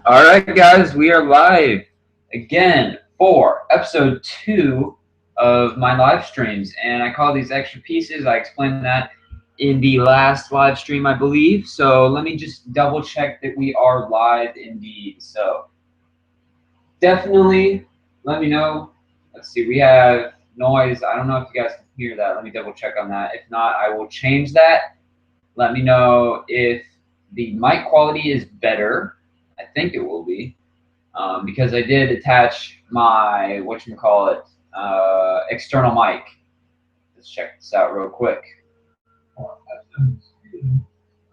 All right, guys, we are live again for episode 2 of my live streams, and I call these extra pieces. I explained that in the last live stream, I believe. So let me just double check that we are live indeed. So definitely let me know. Let's see, we have noise. I don't know if you guys can hear that. Let me double check on that. If not, I will change that. Let me know if the mic quality is better. I think it will be. Because I did attach my whatchamacallit external mic. Let's check this out real quick. For episode 2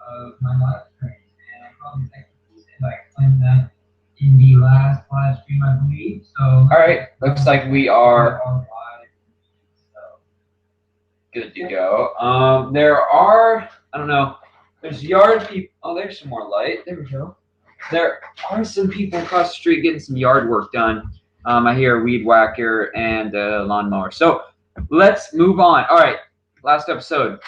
of my live stream, and I call these extra pieces. I explained that in the last live stream, I believe. So all right, looks like we are live. So good to go. There are, I don't know, there's yard people. Oh, there's some more light. There we go. There are some people across the street getting some yard work done. I hear a weed whacker and a lawnmower. So let's move on. All right, last episode,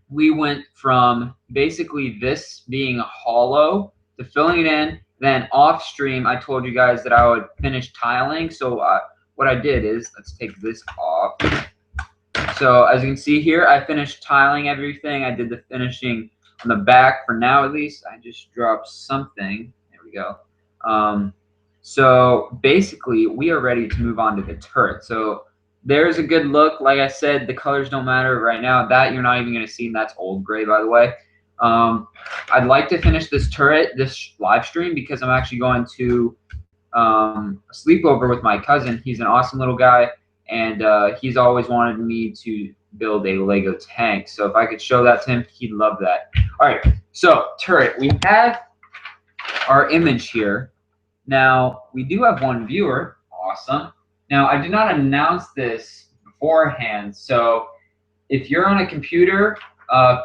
we went from basically this being hollow to filling it in. Then off stream, I told you guys that I would finish tiling. So what I did is, let's take this off. So as you can see here, I finished tiling everything. I did the finishing on the back for now, at least. I just dropped something. There we go. So basically, we are ready to move on to the turret. So there's a good look. Like I said, the colors don't matter right now. That you're not even going to see. And that's old gray, by the way. I'd like to finish this turret, this live stream, because I'm actually going to a sleepover with my cousin. He's an awesome little guy, and he's always wanted me to build a Lego tank. So if I could show that to him, he'd love that. All right, so turret. We have our image here. Now, we do have one viewer. Awesome. Now, I did not announce this beforehand, so if you're on a computer,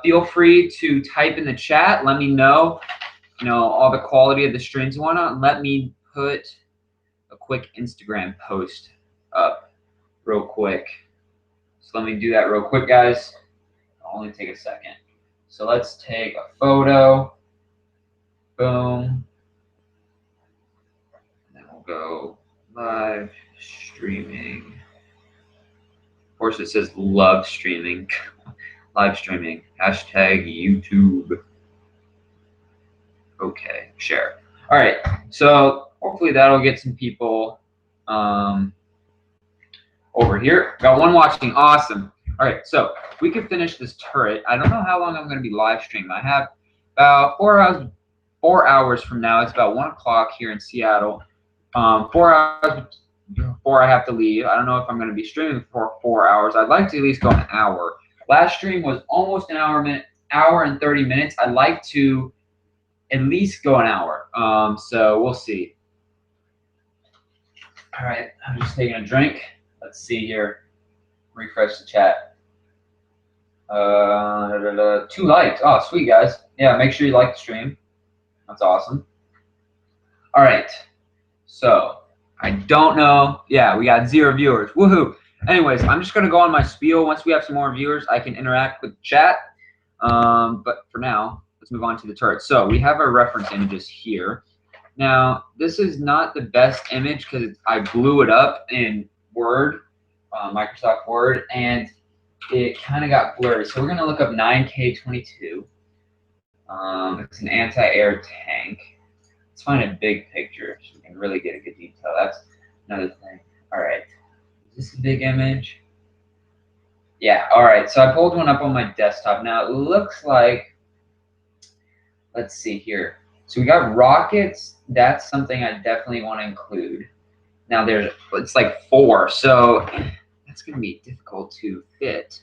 feel free to type in the chat. Let me know, all the quality of the streams and whatnot. Let me put a quick Instagram post up real quick. So let me do that real quick, guys. It'll only take a second. So let's take a photo. Boom. And then we'll go live streaming. Of course, it says love streaming. Live streaming. Hashtag YouTube. Okay, share. All right, so hopefully that'll get some people over here. Got one watching. Awesome. All right, so we can finish this turret. I don't know how long I'm going to be live streaming. I have about 4 hours from now. It's about 1 o'clock here in Seattle. 4 hours before I have to leave. I don't know if I'm going to be streaming for 4 hours. I'd like to at least go an hour. Last stream was almost an hour and 30 minutes. I'd like to at least go an hour. So we'll see. All right, I'm just taking a drink. Let's see here. Refresh the chat. 2 likes. Oh, sweet, guys. Yeah, make sure you like the stream. That's awesome. All right. So I don't know. Yeah, we got 0 viewers. Woohoo. Anyways, I'm just going to go on my spiel. Once we have some more viewers, I can interact with the chat. But for now, let's move on to the turret. So we have our reference images here. Now, this is not the best image because I blew it up in Word, Microsoft Word, and it kind of got blurry. So we're going to look up 9K22. It's an anti-air tank. Let's find a big picture so we can really get a good detail. That's another thing. All right. Is this a big image? Yeah, all right. So I pulled one up on my desktop. Now, it looks like, let's see here. So we got rockets. That's something I definitely want to include. Now it's like 4, so that's going to be difficult to fit.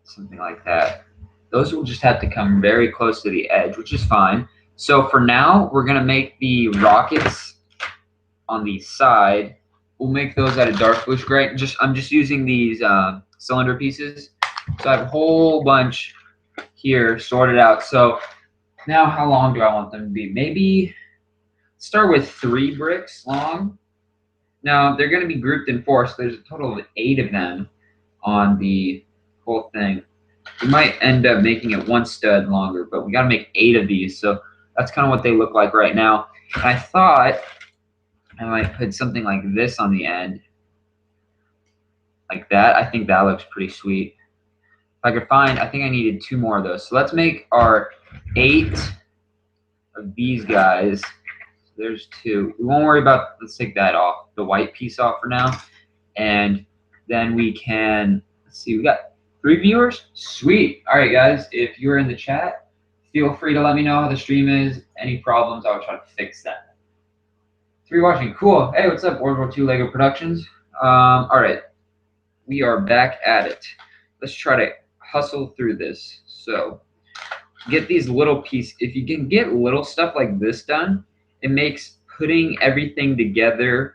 Something like that. Those will just have to come very close to the edge, which is fine. So for now, we're going to make the rockets on the side. We'll make those out of dark bluish gray. I'm just using these cylinder pieces. So I have a whole bunch here sorted out. So now how long do I want them to be? Maybe start with 3 bricks long. Now they're going to be grouped in 4, so there's a total of 8 of them on the whole thing. We might end up making it 1 stud longer, but we got to make 8 of these. So That's kind of what they look like right now. And I thought I might put something like this on the end, like that. I think that looks pretty sweet. If I could find, I think I needed 2 more of those. So let's make our 8 of these guys. There's 2. We won't worry about, let's take that off, the white piece off for now. And then we can, let's see, we got 3 viewers. Sweet. All right, guys, if you're in the chat, feel free to let me know how the stream is. Any problems, I'll try to fix them. 3 watching. Cool. Hey, what's up, World War II Lego Productions? All right, we are back at it. Let's try to hustle through this. So get these little pieces. If you can get little stuff like this done, it makes putting everything together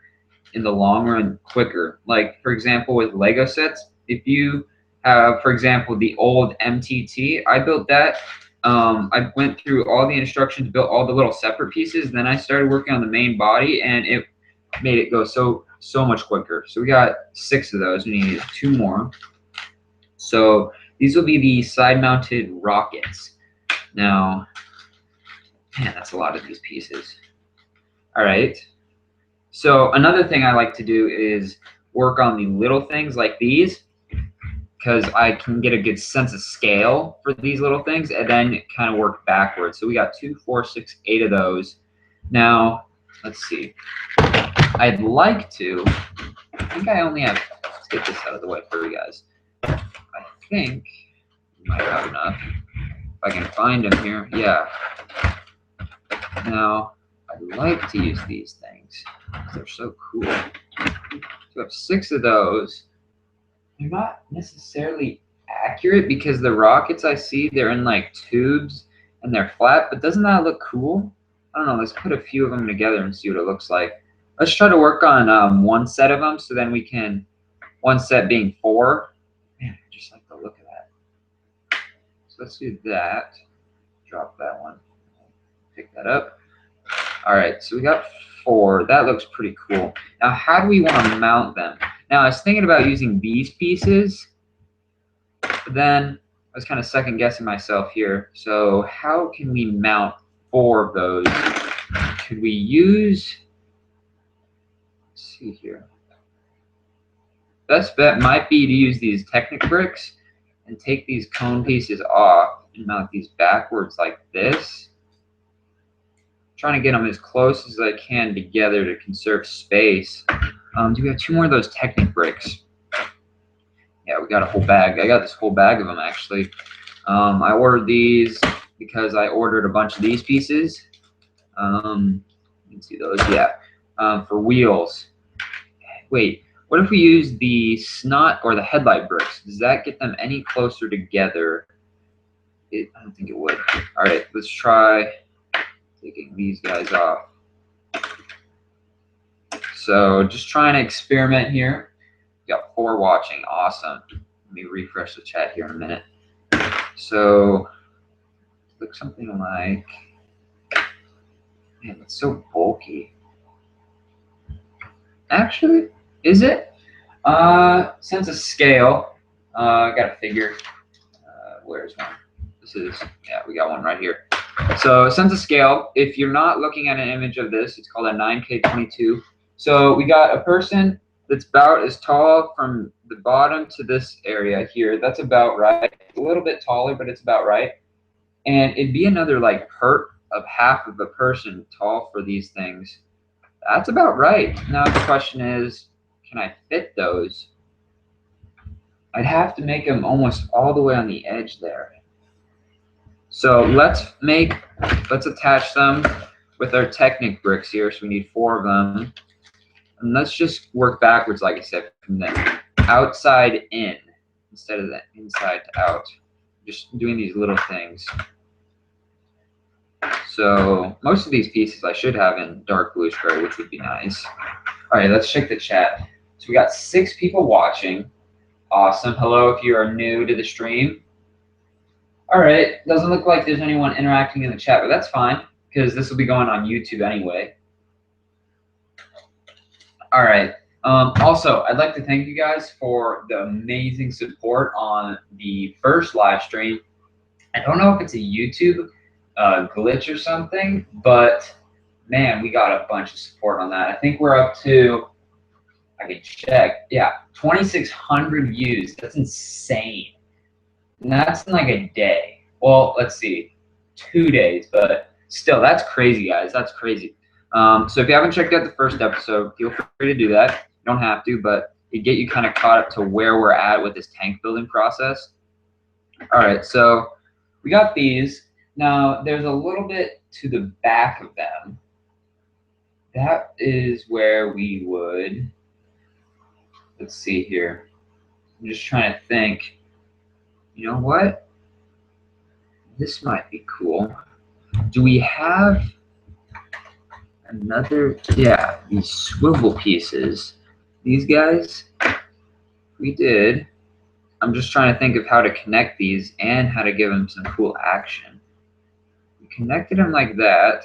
in the long run quicker. Like, for example, with Lego sets, if you have, for example, the old MTT, I built that. I went through all the instructions, built all the little separate pieces, then I started working on the main body, and it made it go so much quicker. So we got 6 of those. We need 2 more. So these will be the side-mounted rockets. Now, man, that's a lot of these pieces. All right. So another thing I like to do is work on the little things like these, because I can get a good sense of scale for these little things and then kind of work backwards. So we got 2, 4, 6, 8 of those. Now, let's see. I'd like to, I think I only have, let's get this out of the way for you guys. I think we might have enough. If I can find them here, yeah. Now, I'd like to use these things because they're so cool. So I have 6 of those. They're not necessarily accurate because the rockets I see, they're in like tubes and they're flat, but doesn't that look cool? I don't know, let's put a few of them together and see what it looks like. Let's try to work on 1 set of them, so then we can, 1 set being 4. Man, I just like the look of that. So let's do that. Drop that one. Pick that up. All right, so we got 4. That looks pretty cool. Now, how do we want to mount them? Now, I was thinking about using these pieces, but then I was kind of second guessing myself here. So how can we mount 4 of those? Could we use, let's see here. Best bet might be to use these Technic bricks and take these cone pieces off and mount these backwards like this. Trying to get them as close as I can together to conserve space. Do we have 2 more of those Technic bricks? Yeah, we got a whole bag. I got this whole bag of them, actually. I ordered these because I ordered a bunch of these pieces. You can see those, yeah. For wheels. Wait, what if we use the snot or the headlight bricks? Does that get them any closer together? I don't think it would. All right, let's try taking these guys off. So just trying to experiment here. We got 4 watching, awesome. Let me refresh the chat here in a minute. So look something like, man, it's so bulky. Actually, is it? Sense of scale, I got a figure. Where's one? This is, yeah, we got one right here. So sense of scale, if you're not looking at an image of this, it's called a 9K22. So we got a person that's about as tall from the bottom to this area here. That's about right. A little bit taller, but it's about right. And it'd be another like part of half of a person tall for these things. That's about right. Now the question is, can I fit those? I'd have to make them almost all the way on the edge there. So let's attach them with our Technic bricks here. So we need 4 of them. And let's just work backwards, like I said, from the outside in instead of the inside to out. Just doing these little things. So most of these pieces I should have in dark bluish gray, which would be nice. All right, let's check the chat. So we got 6 people watching. Awesome. Hello if you are new to the stream. All right, doesn't look like there's anyone interacting in the chat, but that's fine because this will be going on YouTube anyway. All right. Also, I'd like to thank you guys for the amazing support on the first live stream. I don't know if it's a YouTube glitch or something, but man, we got a bunch of support on that. I think we're up to, I can check, yeah, 2,600 views. That's insane. And that's in like a day. Well, let's see, 2 days, but still, that's crazy, guys. That's crazy. So if you haven't checked out the first episode, feel free to do that. You don't have to, but it get you kind of caught up to where we're at with this tank building process. All right, so we got these. Now, there's a little bit to the back of them. That is where we would, let's see here. I'm just trying to think. You know what? This might be cool. Do we have another? Yeah, these swivel pieces. These guys, we did. I'm just trying to think of how to connect these and how to give them some cool action. We connected them like that.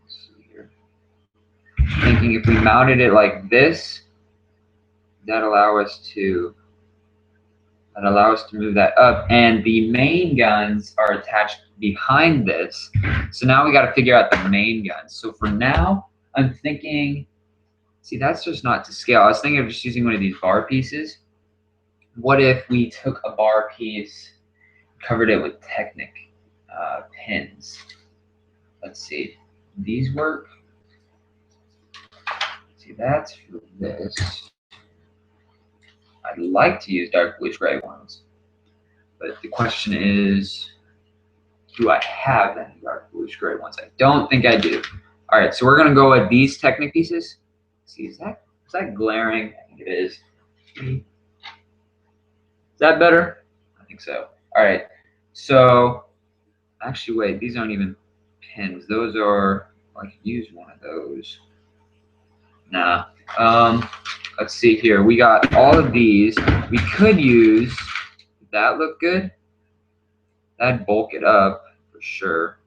Let's see here. Thinking if we mounted it like this, that allow us to move that up, and the main guns are attached behind this. So now we got to figure out the main guns. So for now, I'm thinking, see, that's just not to scale. I was thinking of just using one of these bar pieces. What if we took a bar piece, covered it with Technic pins? Let's see, these work. See, that's for this. I'd like to use dark bluish gray ones, but the question is, do I have any dark bluish gray ones? I don't think I do. All right, so we're gonna go with these Technic pieces. See, is that glaring? I think it is. Is that better? I think so. All right, so actually, wait, these aren't even pins. Those are, I could use one of those. Nah. Let's see here. We got all of these. We could use, that look good? That'd bulk it up for sure.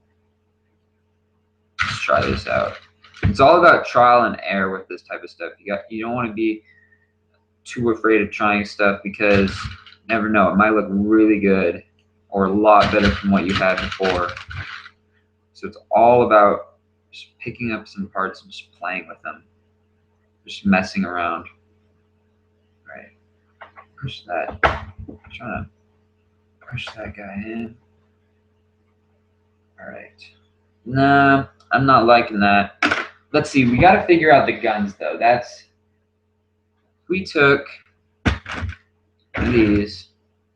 Let's try this out. It's all about trial and error with this type of stuff. You don't want to be too afraid of trying stuff, because you never know, it might look really good or a lot better from what you had before. So it's all about just picking up some parts and just playing with them, just messing around. Right, push that. I'm trying to push that guy in. All right. Nah, I'm not liking that. Let's see, we got to figure out the guns though. We took these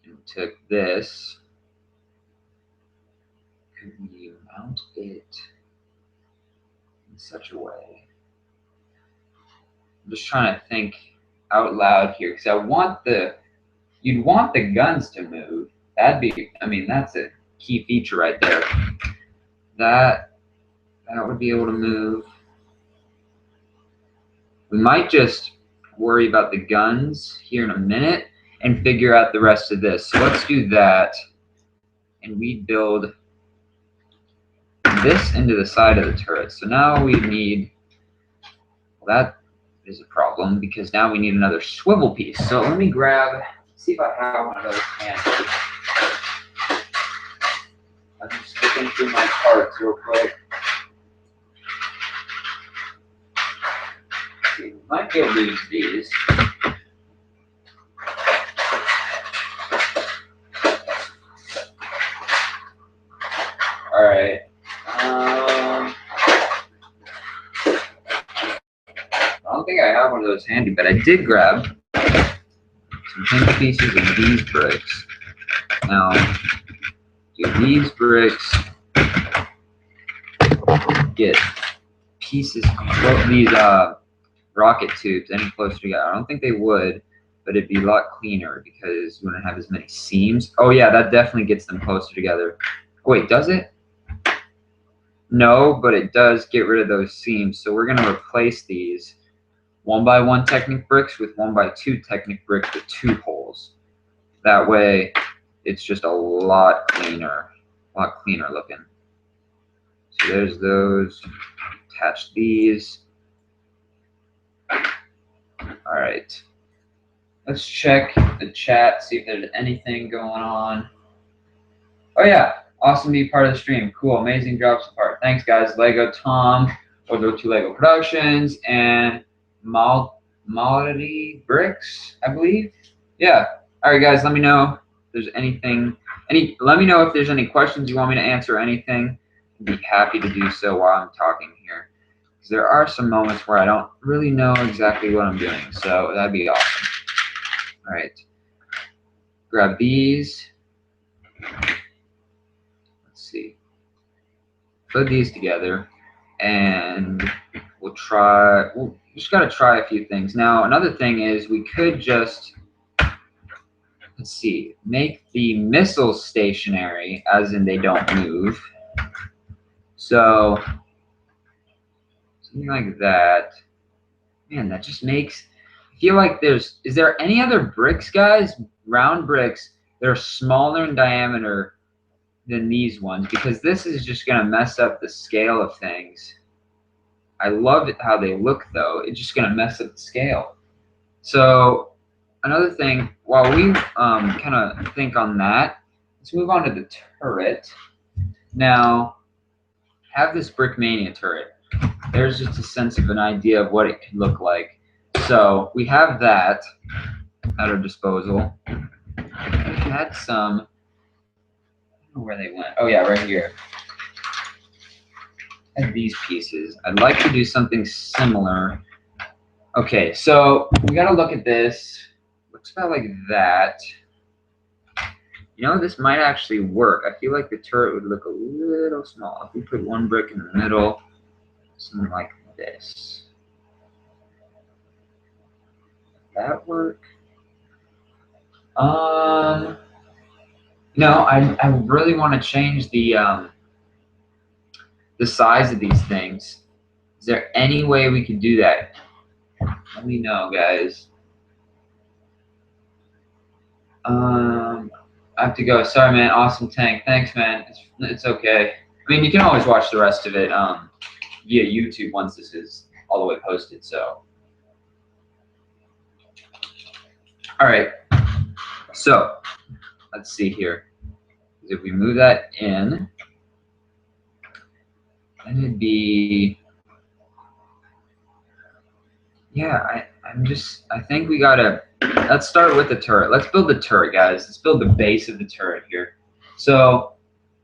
and took this. Could we mount it in such a way? I'm just trying to think out loud here, because you'd want the guns to move. That'd be, I mean, that's a key feature right there. That would be able to move. We might just worry about the guns here in a minute and figure out the rest of this. So let's do that, and we build this into the side of the turret. So now we need, well, that is a problem, because now we need another swivel piece. So let me see if I have one of those handy. I'm just looking through my parts real quick. We might be able to use these. All right. I don't think I have one of those handy, but I did grab some pin pieces of these bricks. Now, do these bricks get pieces, these rocket tubes any closer together? I don't think they would, but it'd be a lot cleaner because you wouldn't have as many seams. Oh yeah, that definitely gets them closer together. Oh, wait, does it? No, but it does get rid of those seams. So we're gonna replace these 1x1 Technic bricks with 1x2 Technic bricks with 2 holes. That way, it's just a lot cleaner looking. So there's those. Attach these. All right. Let's check the chat, see if there's anything going on. Oh yeah, awesome to be part of the stream. Cool, amazing job so far. Thanks guys. Lego Tom, World War II Lego Productions, and Malady Bricks, I believe. Yeah. All right, guys. Let me know if there's anything. Let me know if there's any questions you want me to answer. Anything. I'd be happy to do so while I'm talking here. Because there are some moments where I don't really know exactly what I'm doing. So that'd be awesome. All right. Grab these. Let's see. Put these together, and we'll just got to try a few things. Now, another thing is we could just, let's see, make the missiles stationary, as in they don't move. So, something like that. Man, that just makes, I feel like is there any other bricks, guys, round bricks that are smaller in diameter than these ones? Because this is just going to mess up the scale of things. I love it how they look, though. It's just going to mess up the scale. So another thing, while we kind of think on that, let's move on to the turret. Now, have this BrickMania turret. There's just a sense of an idea of what it could look like. So we have that at our disposal. We had some, I don't know where they went. Oh yeah, right here. And these pieces. I'd like to do something similar. Okay, so we got to look at this. Looks about like that. You know, this might actually work. I feel like the turret would look a little small if we put one brick in the middle, something like this. Would that work? No, I really want to change the size of these things. Is there any way we could do that? Let me know, guys. I have to go. Sorry, man. Awesome tank. Thanks, man. It's okay. I mean, you can always watch the rest of it via YouTube once this is all the way posted. So, all right. So, let's see here. If we move that in, then it'd be, yeah. I think we gotta. Let's start with the turret. Let's build the turret, guys. Let's build the base of the turret here. So,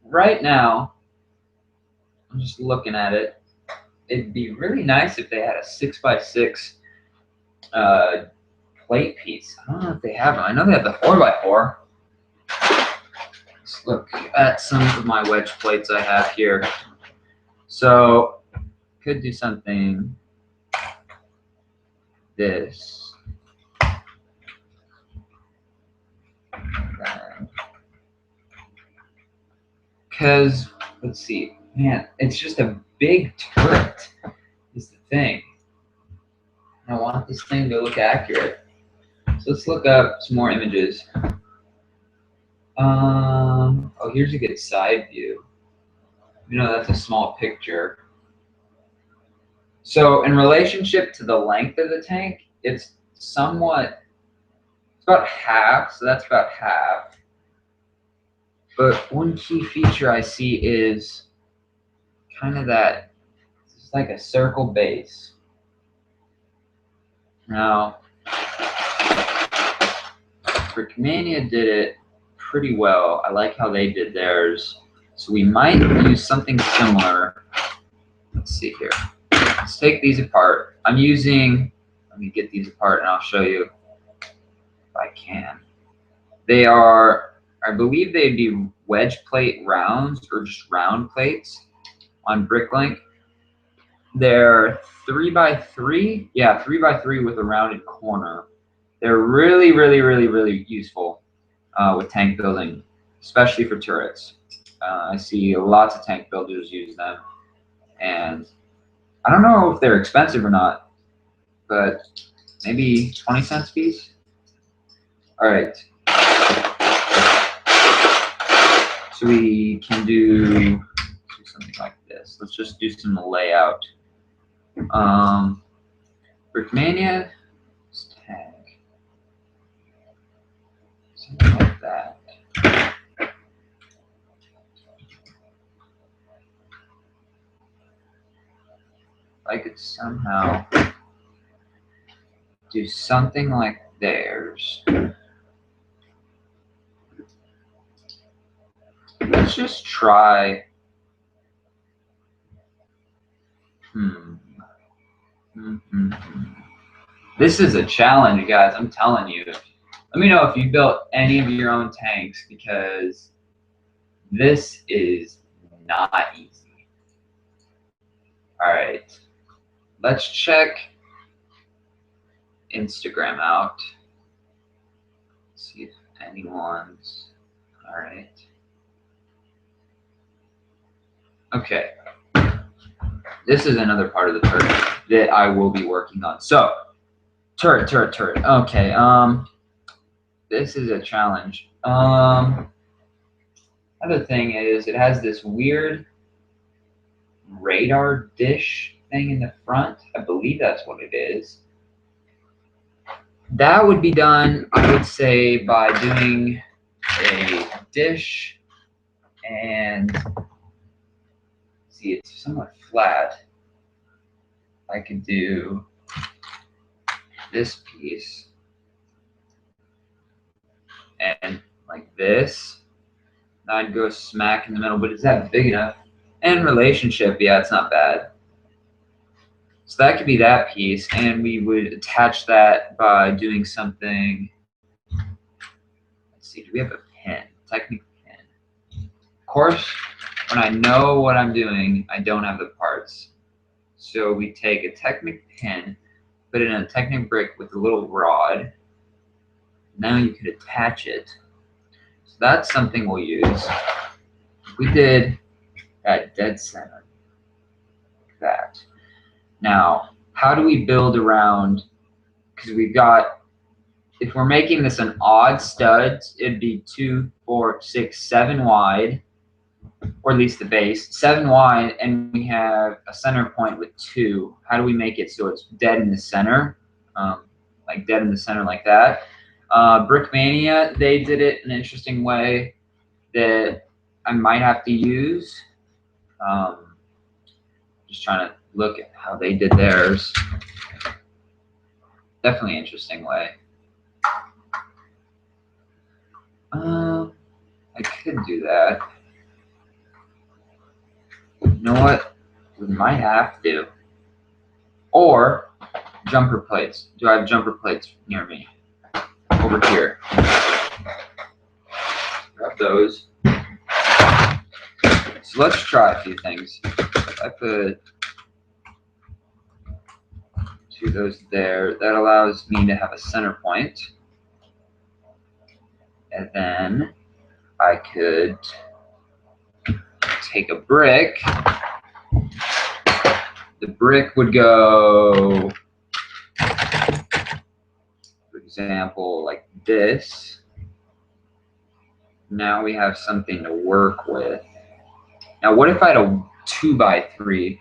right now, I'm just looking at it. It'd be really nice if they had a 6x6 plate piece. I don't know if they have them. I know they have the 4x4. Let's look at some of my wedge plates I have here. So, could do something this. Because, let's see, man, it's just a big turret is the thing. I want this thing to look accurate. So let's look up some more images. Oh, here's a good side view. You know, that's a small picture. So in relationship to the length of the tank, it's somewhat, it's about half, so that's about half. But one key feature I see is kind of that, it's like a circle base. Now, BrickMania did it pretty well. I like how they did theirs. So we might use something similar. Let's see here. Let's take these apart. I'm using, let me get these apart and I'll show you if I can. They are, I believe they'd be wedge plate rounds or just round plates on BrickLink. They're 3x3. Yeah, 3x3 with a rounded corner. They're really, really, really, really useful with tank building, especially for turrets. I see lots of tank builders use them. And I don't know if they're expensive or not, but maybe 20 cents a piece. All right. So we can do something like this. Let's just do some layout. BrickMania tank. Something like that. I could somehow do something like theirs. Let's just try. This is a challenge, guys. I'm telling you. Let me know if you built any of your own tanks, because this is not easy. All right. Let's check Instagram out. See if anyone's. All right. Okay. This is another part of the turret that I will be working on. So, turret. Okay. This is a challenge. Other thing is, it has this weird radar dish thing in the front. I believe that's what it is. That would be done, I would say, by doing a dish and see, it's somewhat flat. I could do this piece and like this. I'd go smack in the middle, but is that big enough? And relationship, yeah, it's not bad. So that could be that piece, and we would attach that by doing something. Let's see, do we have a pin? Technical pin. Of course, when I know what I'm doing, I don't have the parts. So we take a Technic pin, put it in a Technic brick with a little rod. Now you could attach it. So that's something we'll use. We did that dead center, like that. Now, how do we build around, because we've got, if we're making this an odd studs, it'd be 2, 4, 6, 7 wide, or at least the base, 7 wide, and we have a center point with 2. How do we make it so it's dead in the center? Like dead in the center like that. Brickmania, they did it in an interesting way that I might have to use. Just trying to look at how they did theirs. Definitely interesting way. I could do that. You know what? We might have to. Or jumper plates. Do I have jumper plates near me? Over here. Grab those. So let's try a few things. I put 2 of those there. That allows me to have a center point. And then I could take a brick. The brick would go, for example, like this. Now we have something to work with. Now, what if I had a 2x3?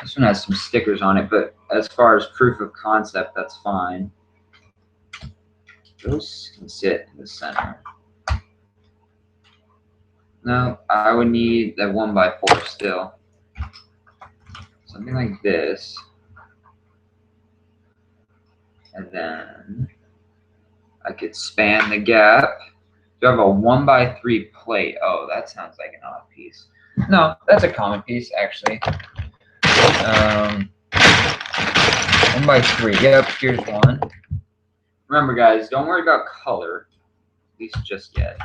This one has some stickers on it, but as far as proof of concept, that's fine. Those can sit in the center. No, I would need that 1x4 still. Something like this. And then I could span the gap. Do I have a 1x3 plate? Oh, that sounds like an odd piece. No, that's a common piece, actually. 1x3. Yep, here's one. Remember, guys, don't worry about color, at least just yet.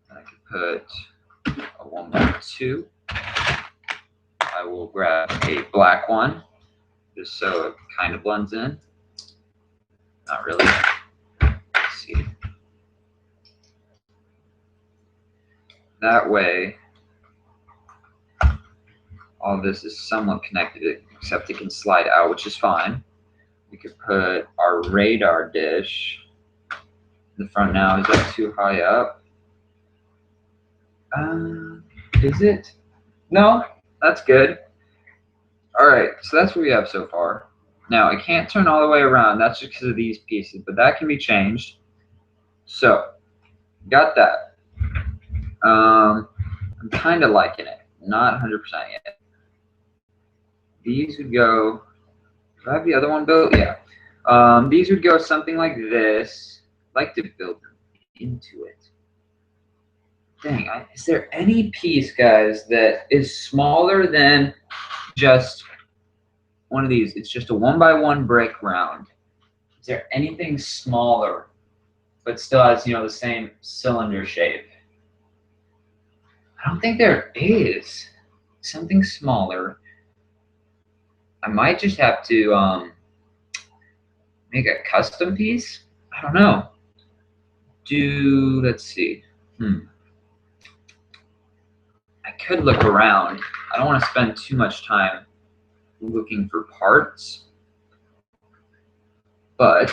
And I could put a 1x2. I will grab a black one, just so it kind of blends in. Not really. Let's see. That way, all this is somewhat connected, except it can slide out, which is fine. We could put our radar dish in the front now. Is that too high up? Is it? No, that's good. All right, so that's what we have so far. Now, I can't turn all the way around. That's just because of these pieces, but that can be changed. So, got that. I'm kind of liking it. Not 100% yet. these would go, do I have the other one built? Yeah. These would go something like this. I'd like to build them into it. Dang, is there any piece, guys, that is smaller than just one of these? It's just a 1x1 brick round. Is there anything smaller, but still has, you know, the same cylinder shape? I don't think there is. Something smaller. I might just have to make a custom piece. I don't know. Let's see. I could look around. I don't want to spend too much time looking for parts, but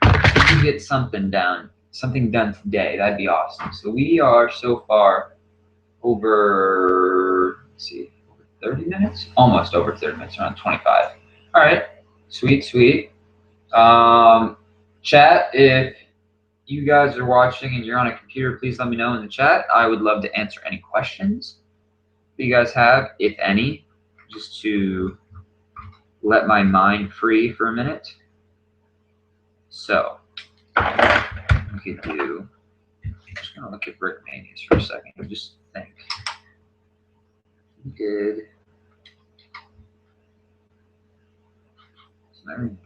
if we get something done today, that'd be awesome. So we are so far over, let's see, 30 minutes? Almost over 30 minutes, around 25. All right, sweet, sweet. Chat, if you guys are watching and you're on a computer, please let me know in the chat. I would love to answer any questions that you guys have, if any, just to let my mind free for a minute. So, we could do, I'm just gonna look at BrickManias for a second and just think. We did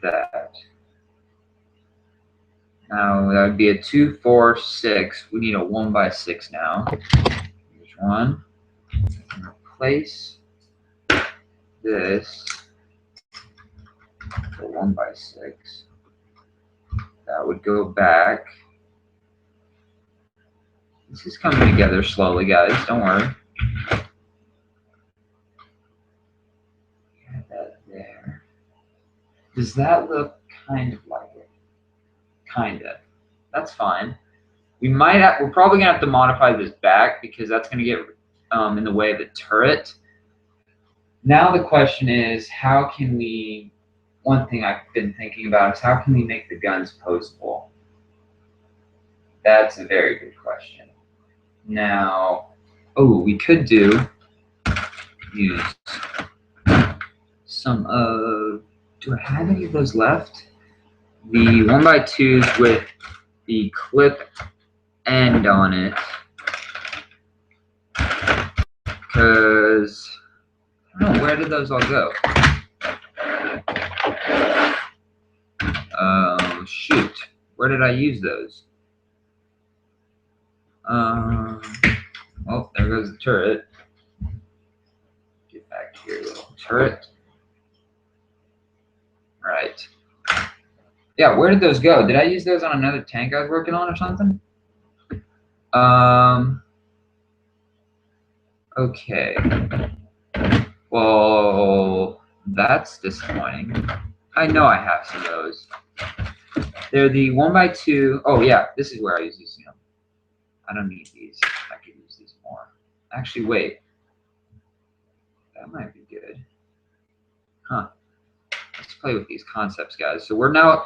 that. Now that would be a 2, 4, 6. We need a 1x6 now. Here's one. Replace this for 1x6. That would go back. This is coming together slowly, guys. Don't worry. Add that there. Does that look kind of like it? Kinda. That's fine. We're probably gonna have to modify this back because that's gonna get in the way of the turret. Now the question is, how can we? One thing I've been thinking about is how can we make the guns posable? That's a very good question. Now, we could use some of. Do I have any of those left? The 1x2s with the clip end on it, because I don't know, where did those all go? Shoot, where did I use those? Well, there goes the turret. Get back here, little turret. Right. Yeah, where did those go? Did I use those on another tank I was working on or something? Okay. Well, that's disappointing. I know I have some of those. They're the 1x2. Oh yeah, this is where I use these. You know, I don't need these. I could use these more. Actually, wait. That might be good. Huh. Let's play with these concepts, guys. So we're now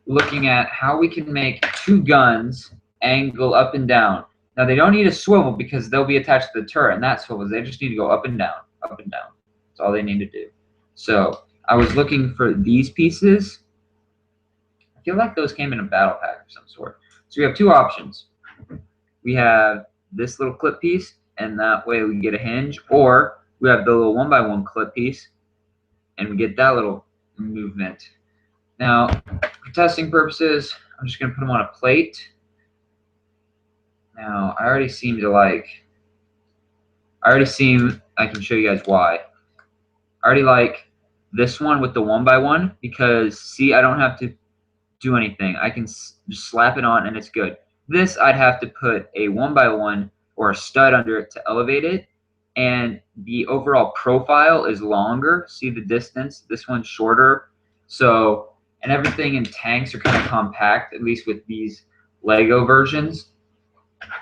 looking at how we can make two guns angle up and down. Now they don't need a swivel because they'll be attached to the turret, and that swivels. They just need to go up and down, up and down. That's all they need to do. So I was looking for these pieces. I feel like those came in a battle pack of some sort. So we have two options. We have this little clip piece, and that way we can get a hinge, or we have the little 1x1 clip piece, and we get that little movement. Now, for testing purposes, I'm just going to put them on a plate. Now, I can show you guys why. I already like this one with the 1x1 because, see, I don't have to do anything. I can just slap it on and it's good. This, I'd have to put a 1x1 or a stud under it to elevate it, and the overall profile is longer. See the distance? This one's shorter. So, and everything in tanks are kind of compact, at least with these Lego versions.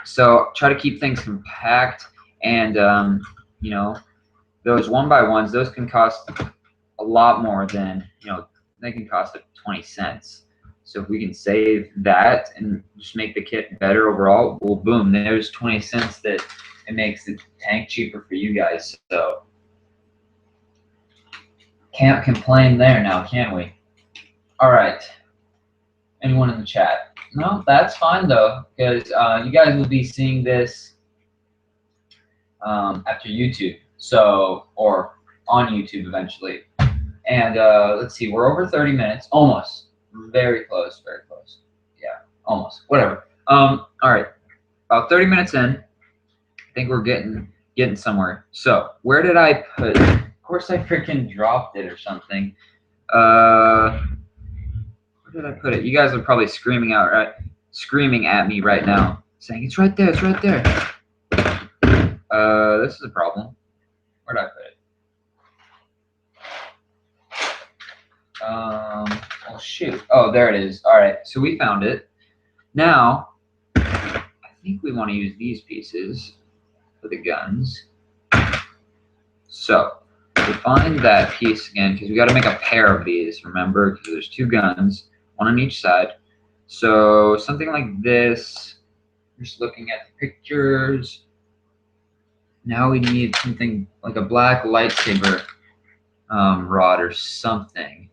So try to keep things compact, and you know, those 1x1s, those can cost a lot more than, you know, they can cost 20 cents. So if we can save that and just make the kit better overall, well, boom, there's 20 cents that it makes the tank cheaper for you guys. So Can't complain there now, can we? All right. Anyone in the chat? No, that's fine though, because you guys will be seeing this after YouTube, so, or on YouTube eventually. And let's see, we're over 30 minutes, almost, very close, yeah, almost, whatever. All right, about 30 minutes in, I think we're getting somewhere. So where did I put it? Of course I freaking dropped it or something. Where did I put it? You guys are probably screaming at me right now, saying it's right there, it's right there. This is a problem. Where did I put it? Oh shoot. Oh, there it is. All right, so we found it. Now, I think we want to use these pieces for the guns. So, we find that piece again, because we got to make a pair of these, remember, because there's two guns, one on each side. So, something like this. Just looking at the pictures. Now we need something like a black lightsaber rod or something.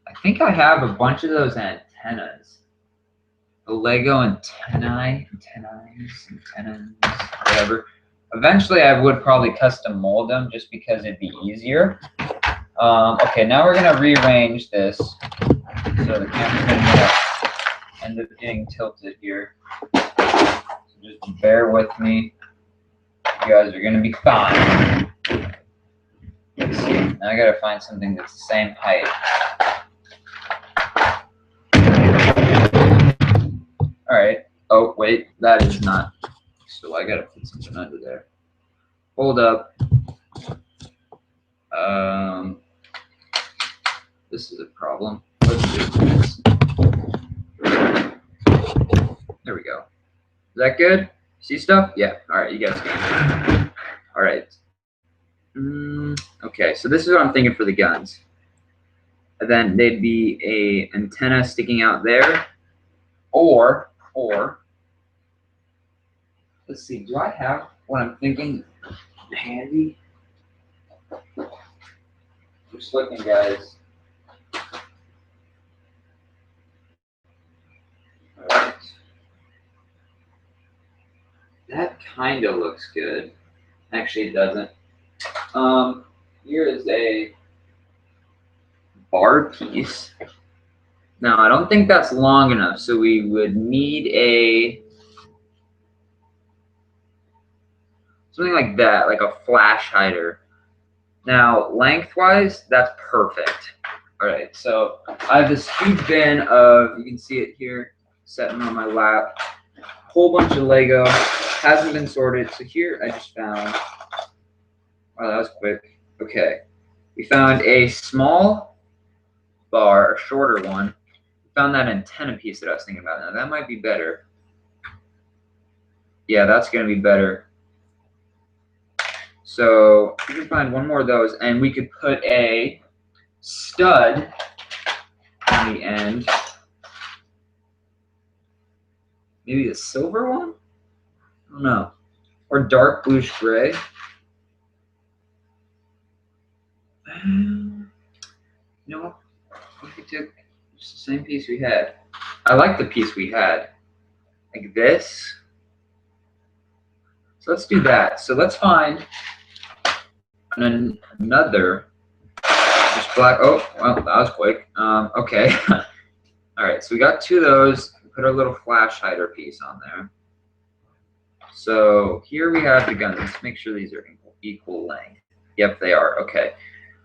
I think I have a bunch of those antennas. The Lego antennas, whatever. Eventually, I would probably custom mold them just because it'd be easier. Okay, now we're gonna rearrange this so the camera's gonna end up getting tilted here. So just bear with me. You guys are gonna be fine. Let's see. Now I gotta find something that's the same height. All right. Oh wait, that is not. So I gotta put something under there. Hold up. This is a problem. Let's do this. There we go. Is that good? See stuff? Yeah. All right, you guys can. All right. Okay, so this is what I'm thinking for the guns. And then they'd be a antenna sticking out there, or let's see. Do I have what I'm thinking handy? Just looking, guys. All right. That kind of looks good. Actually, it doesn't. Here is a bar piece. Now, I don't think that's long enough, so we would need a something like that, like a flash hider. Now, lengthwise, that's perfect. All right, so I have this huge bin of, you can see it here, sitting on my lap. Whole bunch of Lego, hasn't been sorted. So here I just found, wow, that was quick. Okay, we found a small bar, a shorter one. We found that antenna piece that I was thinking about. Now that might be better. Yeah, that's gonna be better. So we can find one more of those, and we could put a stud on the end. Maybe a silver one? I don't know. Or dark bluish gray. You know what? We could take just the same piece we had. I like the piece we had. Like this. So let's do that. So let's find another just black. Oh, well, that was quick. Okay. All right, so we got two of those. We put our little flash hider piece on there. So here we have the guns. Let's make sure these are equal length. Yep, they are. Okay.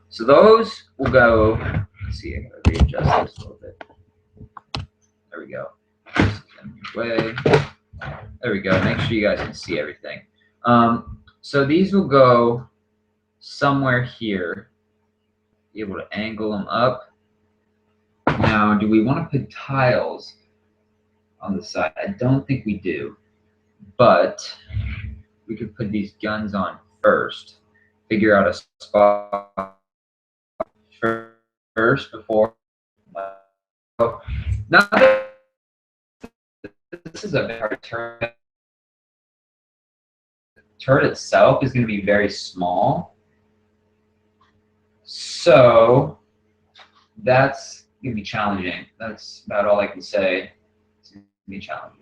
So those will go. Let's see, I gotta readjust this a little bit. There we go. This is in your way. There we go. Make sure you guys can see everything. So these will go somewhere here. Be able to angle them up. Now, do we want to put tiles on the side? I don't think we do, but we could put these guns on first. Figure out a spot first before. Now, this is a very hard turret. The turret itself is going to be very small. So that's gonna be challenging. That's about all I can say. It's gonna be challenging.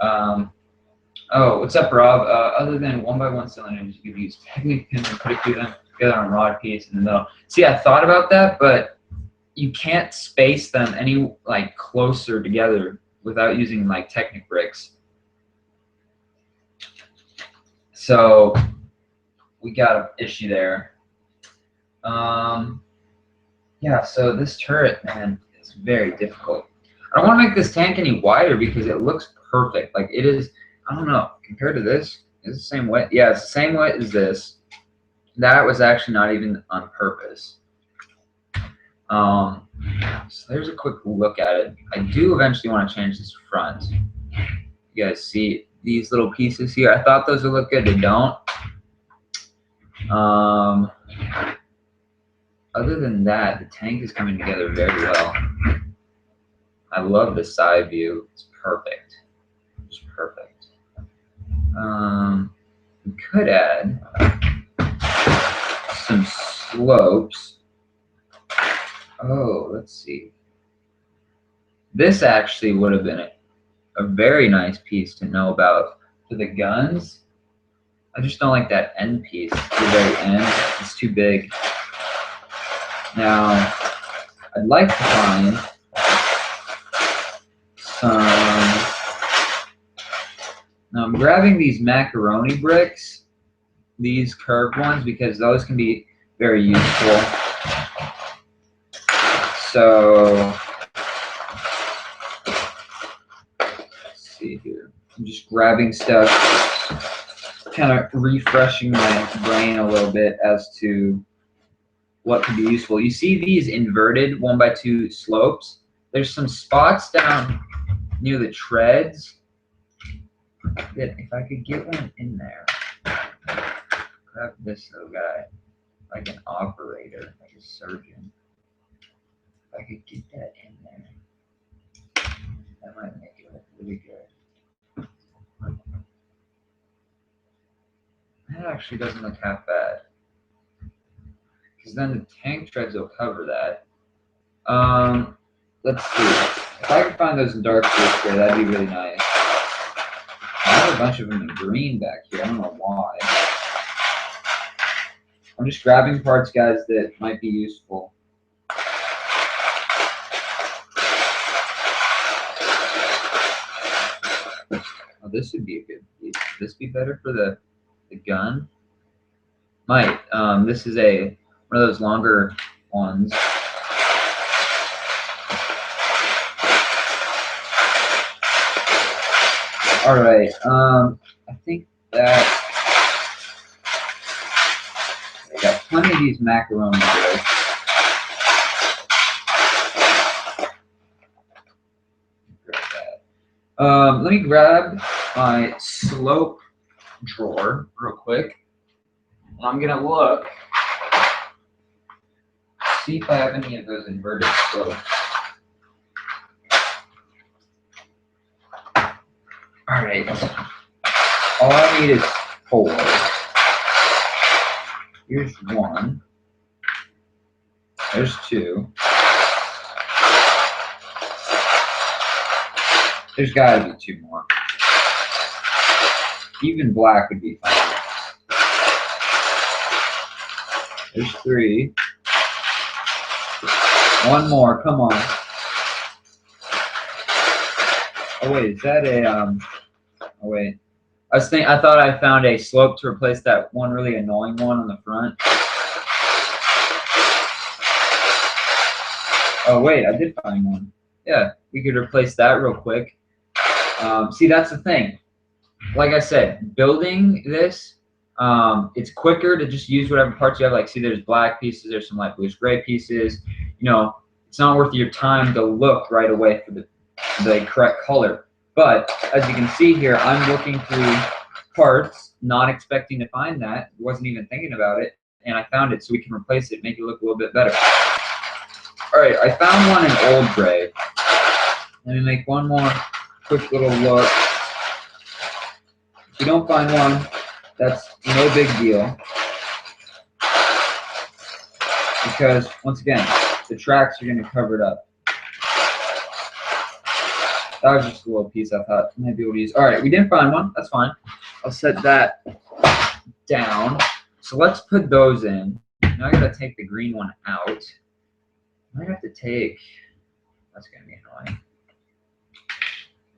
Oh, what's up, Rob? Other than 1x1 cylinders, you could use technique pins and put it through them together on a rod piece in the middle. See, I thought about that, but you can't space them any like closer together without using like Technic bricks. So we got an issue there. Yeah, so this turret, man, is very difficult. I don't want to make this tank any wider because it looks perfect. Like it is, I don't know, compared to this, it's the same width. Yeah, it's the same width as this. That was actually not even on purpose. So there's a quick look at it. I do eventually want to change this front. You guys see these little pieces here? I thought those would look good. They don't. Other than that, the tank is coming together very well. I love the side view. It's perfect. It's perfect. We could add some slopes. Oh, let's see. This actually would have been a very nice piece to know about for the guns. I just don't like that end piece at the very end. It's too big. Now, I'd like to find some. Now I'm grabbing these macaroni bricks, these curved ones, because those can be very useful. So, let's see here. I'm just grabbing stuff, kind of refreshing my brain a little bit as to what could be useful. You see these inverted 1x2 slopes? There's some spots down near the treads that if I could get one in there, grab this little guy, like an operator, like a surgeon. If I could get that in there, that might make it look really good. That actually doesn't look half bad. Because then the tank treads will cover that. Let's see. If I could find those in dark blue, that'd be really nice. I have a bunch of them in green back here. I don't know why. I'm just grabbing parts, guys, that might be useful. Oh, this would be a good piece. Would this be better for the gun? Might. This is one of those longer ones. All right. I think that I got plenty of these macaroni bricks. Let me grab my slope drawer real quick. I'm gonna look, see if I have any of those inverted slopes. All right. All I need is 4. Here's 1. There's 2. There's got to be 2 more. Even black would be fine. There's 3. 1 more. Come on. Oh wait, is that a oh wait. I thought I found a slope to replace that one really annoying one on the front. Oh wait, I did find one. Yeah, we could replace that real quick. See, that's the thing. Like I said, building this, it's quicker to just use whatever parts you have. Like, see, there's black pieces, there's some light bluish gray pieces. You know, it's not worth your time to look right away for the correct color. But as you can see here, I'm looking through parts, not expecting to find that. Wasn't even thinking about it, and I found it, so we can replace it, make it look a little bit better. All right, I found one in old gray. Let me make one more quick little look. If you don't find one, that's no big deal. because once again, the tracks are going to cover it up. That was just a little piece I thought maybe we'll use. All right, we didn't find one. That's fine. I'll set that down. So let's put those in. Now I got to take the green one out. I have to take. That's going to be annoying.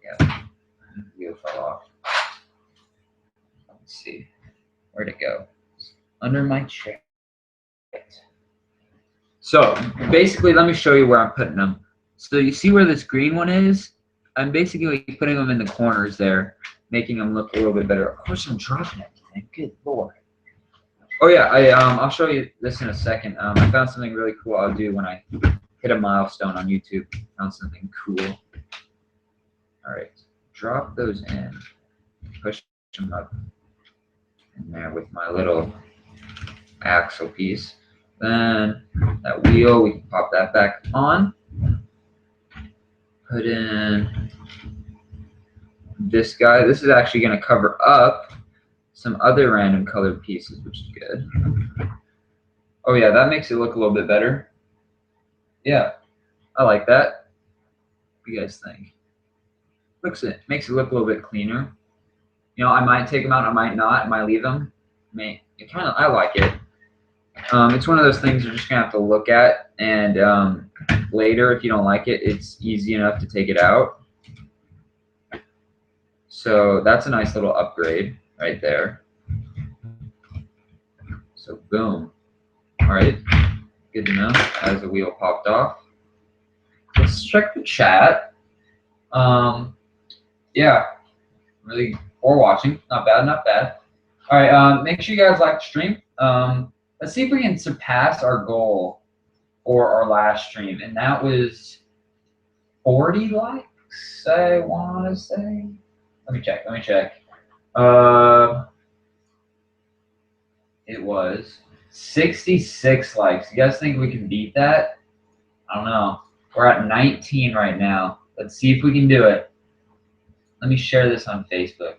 Yeah, the wheel fell off. Let's see. Where'd it go? Under my chair. So basically, let me show you where I'm putting them. So you see where this green one is? I'm basically putting them in the corners there, making them look a little bit better. Of course, I'm dropping everything. Good Lord. Oh yeah, I'll show you this in a second. I found something really cool I'll do when I hit a milestone on YouTube. Found something cool. All right, drop those in, push them up in there with my little axle piece. Then that wheel, we can pop that back on. Put in this guy. This is actually going to cover up some other random colored pieces, which is good. Oh yeah, that makes it look a little bit better. Yeah, I like that. What do you guys think? Makes it look a little bit cleaner. You know, I might take them out, I might not, I might leave them. I like it. It's one of those things you're just gonna have to look at, and later, if you don't like it, it's easy enough to take it out. So that's a nice little upgrade right there. So boom. All right, good to know. As the wheel popped off. Let's check the chat. Yeah, really, or watching. Not bad, not bad. All right, make sure you guys like the stream. Let's see if we can surpass our goal for our last stream, and that was 40 likes, I want to say. Let me check. It was 66 likes. You guys think we can beat that? I don't know. We're at 19 right now. Let's see if we can do it. Let me share this on Facebook.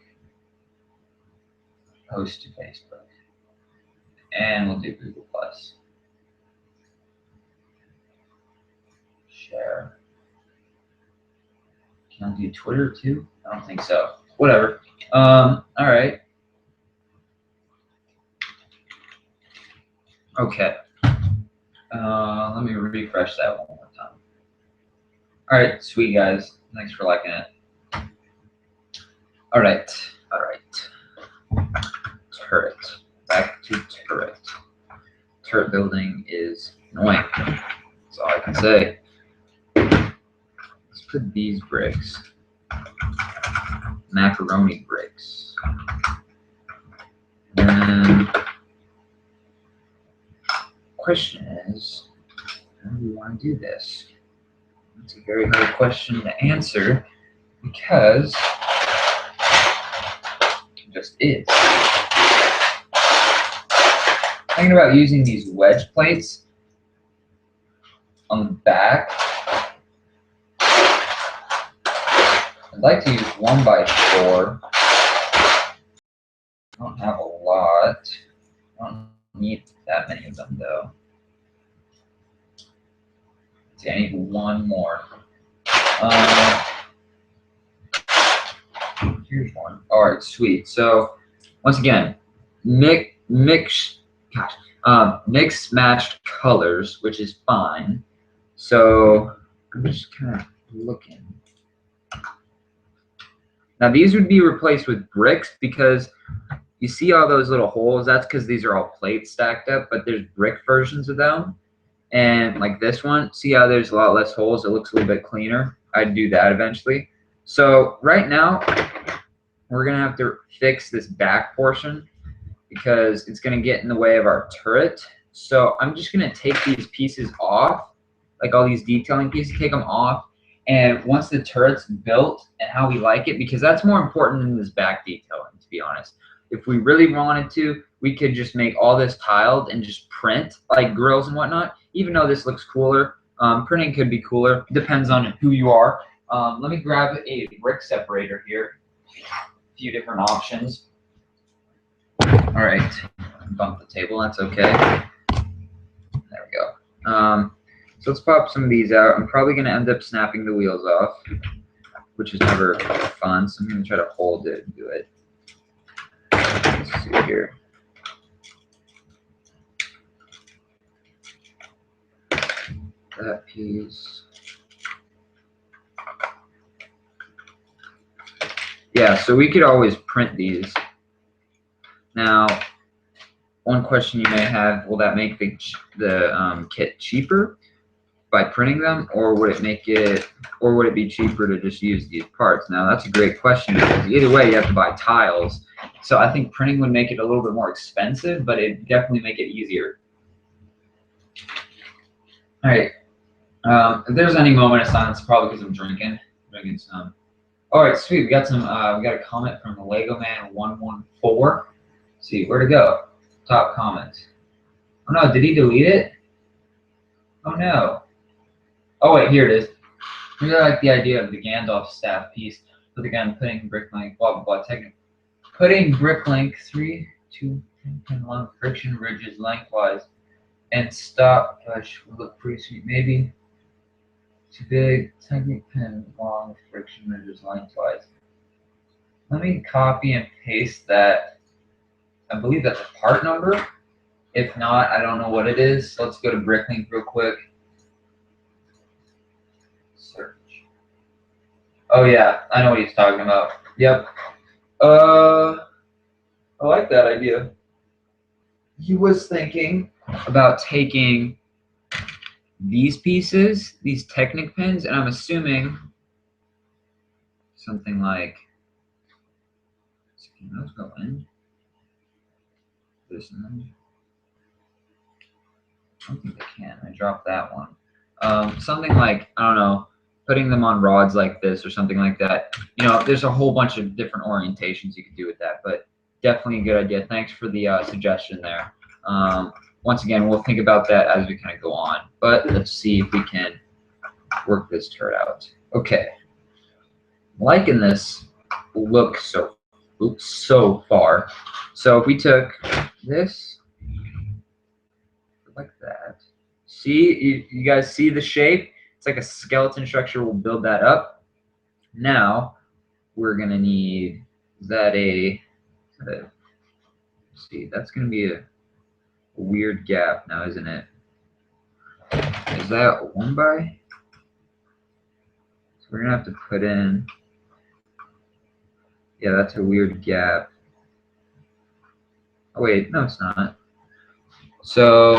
Post to Facebook. And we'll do Google+. Share. Can I do Twitter too? I don't think so. Whatever. All right. Okay. Let me refresh that one more time. All right, sweet guys. Thanks for liking it. All right. Turret. Back to turret. Turret building is annoying. That's all I can say. Let's put these bricks. Macaroni bricks. And question is, how do we want to do this? It's a very hard question to answer because it just is. Thinking about using these wedge plates on the back. I'd like to use 1x4. I don't have a lot. I don't need that many of them though. See, I need one more. Here's one. All right, sweet. So once again, mix matched colors, which is fine. So I'm just kind of looking. Now these would be replaced with bricks because you see all those little holes. That's because these are all plates stacked up, but there's brick versions of them. And like this one, see how there's a lot less holes? It looks a little bit cleaner. I'd do that eventually. So right now, we're gonna have to fix this back portion because it's gonna get in the way of our turret. So I'm just gonna take these pieces off, like all these detailing pieces, take them off. And once the turret's built and how we like it, because that's more important than this back detailing, to be honest. If we really wanted to, we could just make all this tiled and just print like grills and whatnot. Even though this looks cooler, printing could be cooler. It depends on who you are. Let me grab a brick separator here. A few different options. All right, bump the table, that's okay. There we go. So let's pop some of these out. I'm probably going to end up snapping the wheels off, which is never fun. So I'm going to try to hold it and do it. Let's see here. That piece. Yeah, so we could always print these. Now, one question you may have, will that make the kit cheaper by printing them, or would it make it, or would it be cheaper to just use these parts? Now, that's a great question, because either way, you have to buy tiles. So I think printing would make it a little bit more expensive, but it'd definitely make it easier. All right. If there's any moment of silence, it's probably because I'm drinking some. All right, sweet. We got some. We got a comment from the Lego Man 114. Let's see, where'd it go? Top comments. Oh no, did he delete it? Oh no. Oh wait, here it is. I really like the idea of the Gandalf staff piece. But again, putting bricklink, blah blah blah. Putting bricklink 3, 2, 10 long friction ridges lengthwise, and stop push will look pretty sweet. Maybe too big. Technic pin long friction ridges lengthwise. Let me copy and paste that. I believe that's a part number. If not, I don't know what it is. So let's go to Bricklink real quick. Search. Oh yeah, I know what he's talking about. Yep. I like that idea. He was thinking about taking these pieces, these Technic pins, and I'm assuming something like, can those go in? This one? I don't think they can. I dropped that one. Something like, I don't know, putting them on rods like this or something like that. You know, there's a whole bunch of different orientations you could do with that, but definitely a good idea. Thanks for the suggestion there. Once again, we'll think about that as we kind of go on, but let's see if we can work this turd out. Okay. Liking this look so far. So if we took this like that, see, you guys see the shape? It's like a skeleton structure. We'll build that up. Now we're gonna need let's see, that's gonna be a weird gap now, isn't it? Is that 1 by? So we're gonna have to put in, yeah, that's a weird gap. Oh wait, no, it's not. So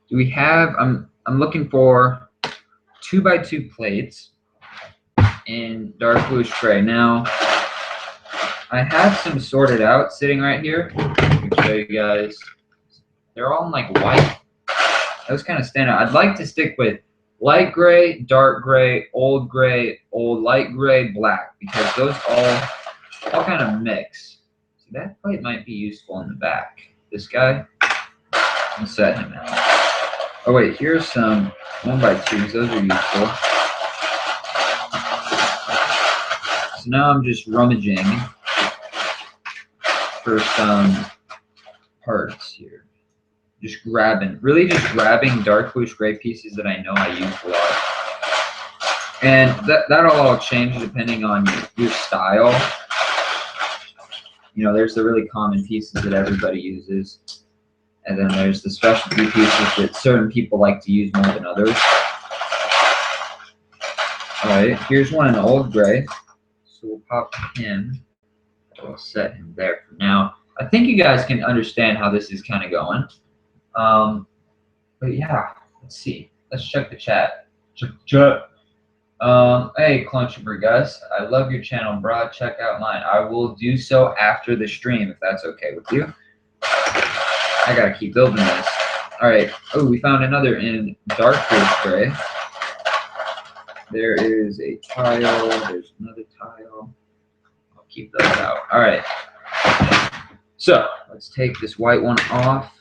do we have, I'm looking for 2 by 2 plates in dark bluish gray. Now I have some sorted out sitting right here. Let me show you guys. They're all in like white. Those kind of stand out. I'd like to stick with light gray, dark gray, old light gray, black, because those all kind of mix. So that plate might be useful in the back. This guy, I'll set him out. Oh wait, here's some 1 by 2s. Those are useful. So now I'm just rummaging for some parts here. Just grabbing dark bluish gray pieces that I know I use a lot. And that'll all change depending on your style. You know, there's the really common pieces that everybody uses. And then there's the specialty pieces that certain people like to use more than others. All right, here's one in old gray. So we'll pop him. We'll set him there for now. I think you guys can understand how this is kind of going. But yeah, let's see. Let's check the chat. Hey, Clunchber Gus, I love your channel, bro. Check out mine. I will do so after the stream if that's okay with you. I gotta keep building this. All right. Oh, we found another in dark bluish gray. There is a tile. There's another tile. I'll keep those out. All right. So let's take this white one off.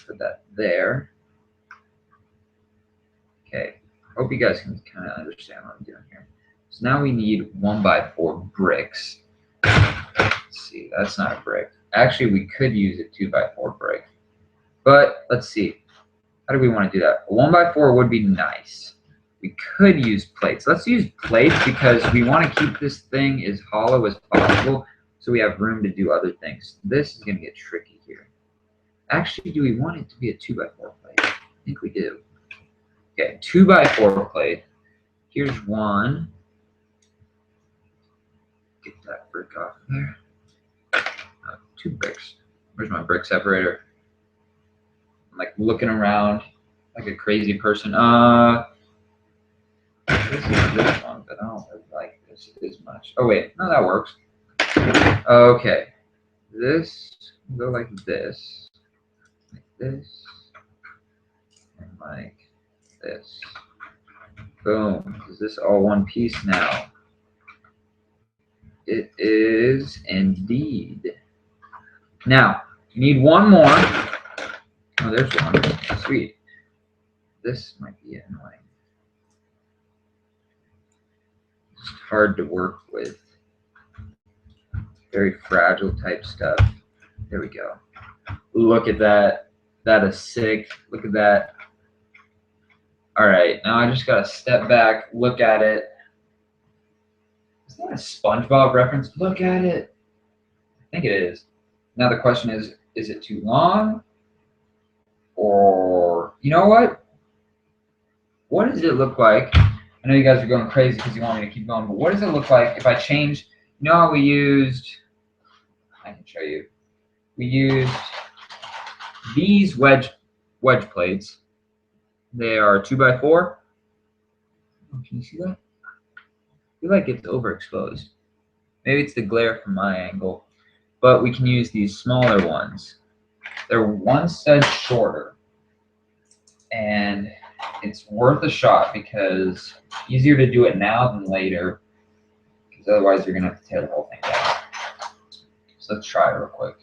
Put that there. Okay. Hope you guys can kind of understand what I'm doing here. So now we need 1 by 4 bricks. Let's see. That's not a brick. Actually, we could use a 2 by 4 brick. But let's see. How do we want to do that? A 1x4 would be nice. We could use plates. Let's use plates because we want to keep this thing as hollow as possible so we have room to do other things. This is going to get tricky here. Actually, do we want it to be a 2x4 plate? I think we do. Okay, 2x4 plate. Here's one. Get that brick off there. 2 bricks. Where's my brick separator? I'm like looking around like a crazy person. This is this one, but I don't really like this as much. Oh wait, no, that works. Okay, this will go like this, and like this. Boom. Is this all one piece now? It is indeed. Now, you need one more. Oh, there's one. Sweet. This might be annoying. It's hard to work with. Very fragile type stuff. There we go. Look at that. That is sick. Look at that. All right, now I just gotta step back, look at it. Is that a SpongeBob reference? Look at it. I think it is. Now the question is it too long? Or, you know what? What does it look like? I know you guys are going crazy because you want me to keep going, but what does it look like if I change, you know how we used, I can show you. We used these wedge plates. They are 2x4. Oh, can you see that? I feel like it's overexposed. Maybe it's the glare from my angle. But we can use these smaller ones. They're one stud shorter. And it's worth a shot because it's easier to do it now than later. Because otherwise you're going to have to tear the whole thing down. So let's try it real quick.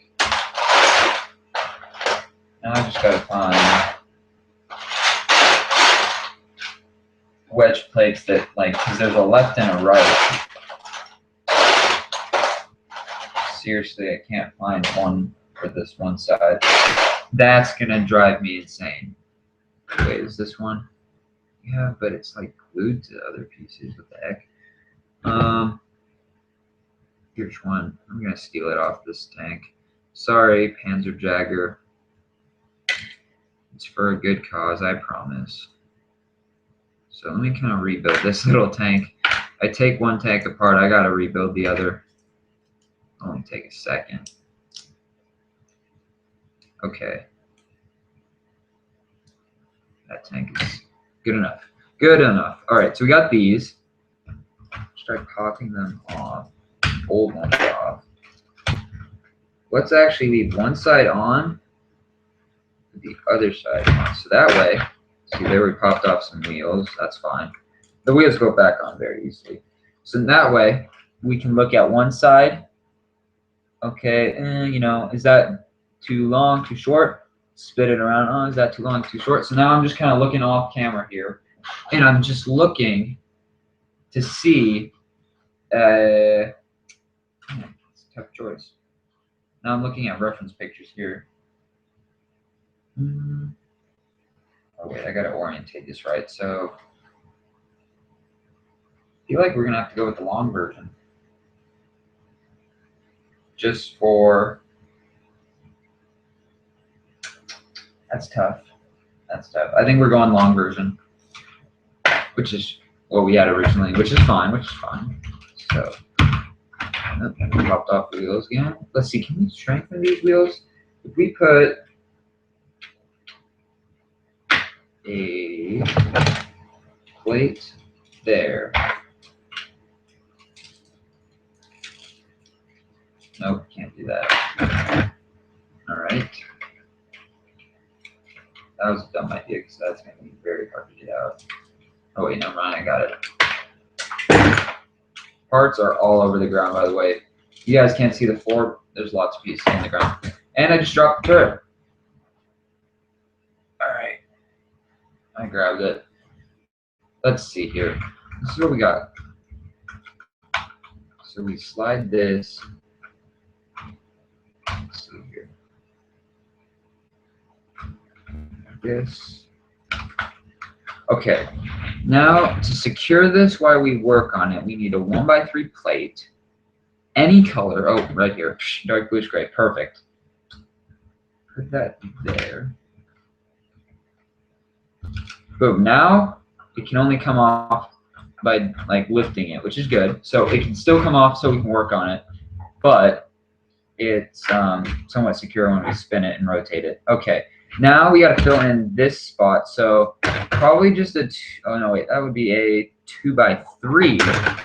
Now I just got to find wedge plates that, like, because there's a left and a right. Seriously, I can't find one for this one side. That's going to drive me insane. Wait, is this one? Yeah, but it's like glued to other pieces. What the heck? Here's one. I'm going to steal it off this tank. Sorry, Panzer Jagger. It's for a good cause, I promise. So let me kind of rebuild this little tank. I take one tank apart, I got to rebuild the other. Only take a second. Okay. That tank is good enough. Good enough. All right, so we got these. Start popping them off. Old ones off. Let's actually leave one side on, the other side on. So that way, see there we popped off some wheels. That's fine. The wheels go back on very easily. So in that way, we can look at one side. Okay, you know, is that too long, too short? Spit it around. Oh, is that too long, too short? So now I'm just kind of looking off camera here, and I'm just looking to see. It's a tough choice. Now I'm looking at reference pictures here. Oh wait, I gotta orientate this right. So I feel like we're gonna have to go with the long version. Just for, that's tough. That's tough. I think we're going long version, which is what we had originally, which is fine, So, we popped off the wheels again. Let's see, can we strengthen these wheels? If we put a plate there. Nope, can't do that. All right. That was a dumb idea because that's going to be very hard to get out. Oh wait, never mind, I got it. Parts are all over the ground, by the way. You guys can't see the floor. There's lots of pieces on the ground. And I just dropped the turret. All right. I grabbed it. Let's see here. This is what we got. So we slide this. Let's see here. This. Okay, now to secure this while we work on it, we need a 1x3 plate, any color. Oh, right here, dark bluish gray, perfect. Put that there. Boom. Now it can only come off by like lifting it, which is good. So it can still come off, so we can work on it, but it's somewhat secure when we spin it and rotate it. Okay. Now we got to fill in this spot. So probably just a oh no, wait, that would be a 2x3.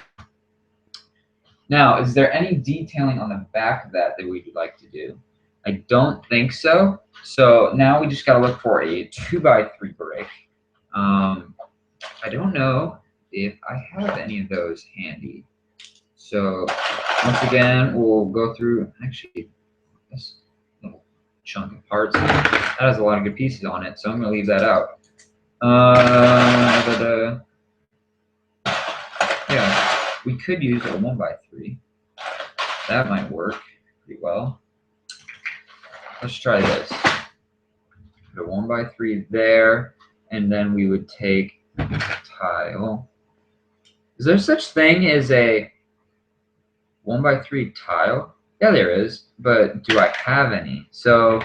Now, is there any detailing on the back of that that we'd like to do? I don't think so. So now we just got to look for a 2x3 brick. I don't know if I have any of those handy. So once again, we'll go through actually this little chunk of parts. That has a lot of good pieces on it, so I'm gonna leave that out. Yeah, we could use a 1x3. That might work pretty well. Let's try this. Put a 1x3 there, and then we would take tile. Is there such thing as a 1x3 tile? Yeah, there is, but do I have any? So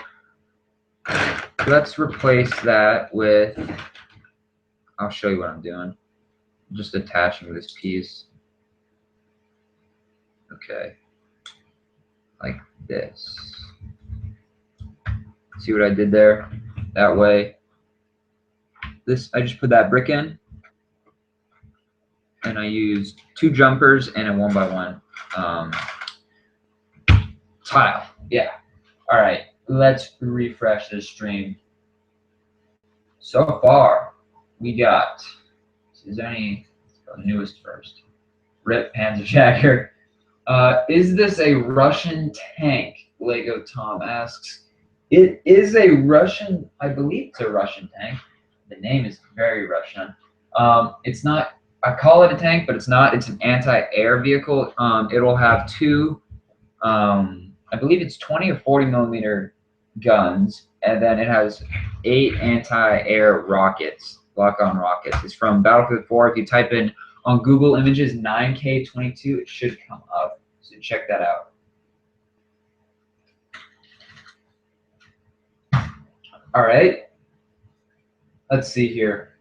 let's replace that with, I'll show you what I'm doing. Just attaching this piece. Okay, like this. See what I did there? That way, this, I just put that brick in, and I used 2 jumpers and a 1x1 tile. Yeah. All right, let's refresh this stream. So far, we got, is there any, the newest first. Rip Panzerjäger. Is this a Russian tank? Lego Tom asks. It is a Russian, I believe it's a Russian tank. The name is very Russian. It's not, I call it a tank, but it's not. It's an anti-air vehicle. It'll have 2, I believe it's 20 or 40 millimeter guns, and then it has 8 anti-air rockets, lock-on rockets. It's from Battlefield 4. If you type in on Google Images 9K22, it should come up. So check that out. All right. Let's see here.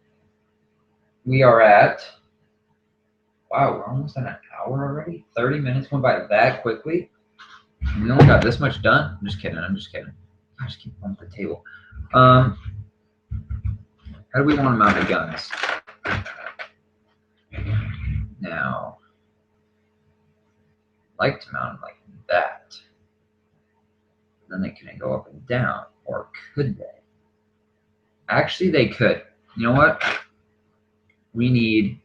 We are at, wow, we're almost at an hour already. 30 minutes went by that quickly. We only got this much done. I'm just kidding. I'm just kidding. I just keep on the table. How do we want to mount the guns? Now, I like to mount them like that. Then they couldn't go up and down, or could they? Actually, they could. You know what? We need,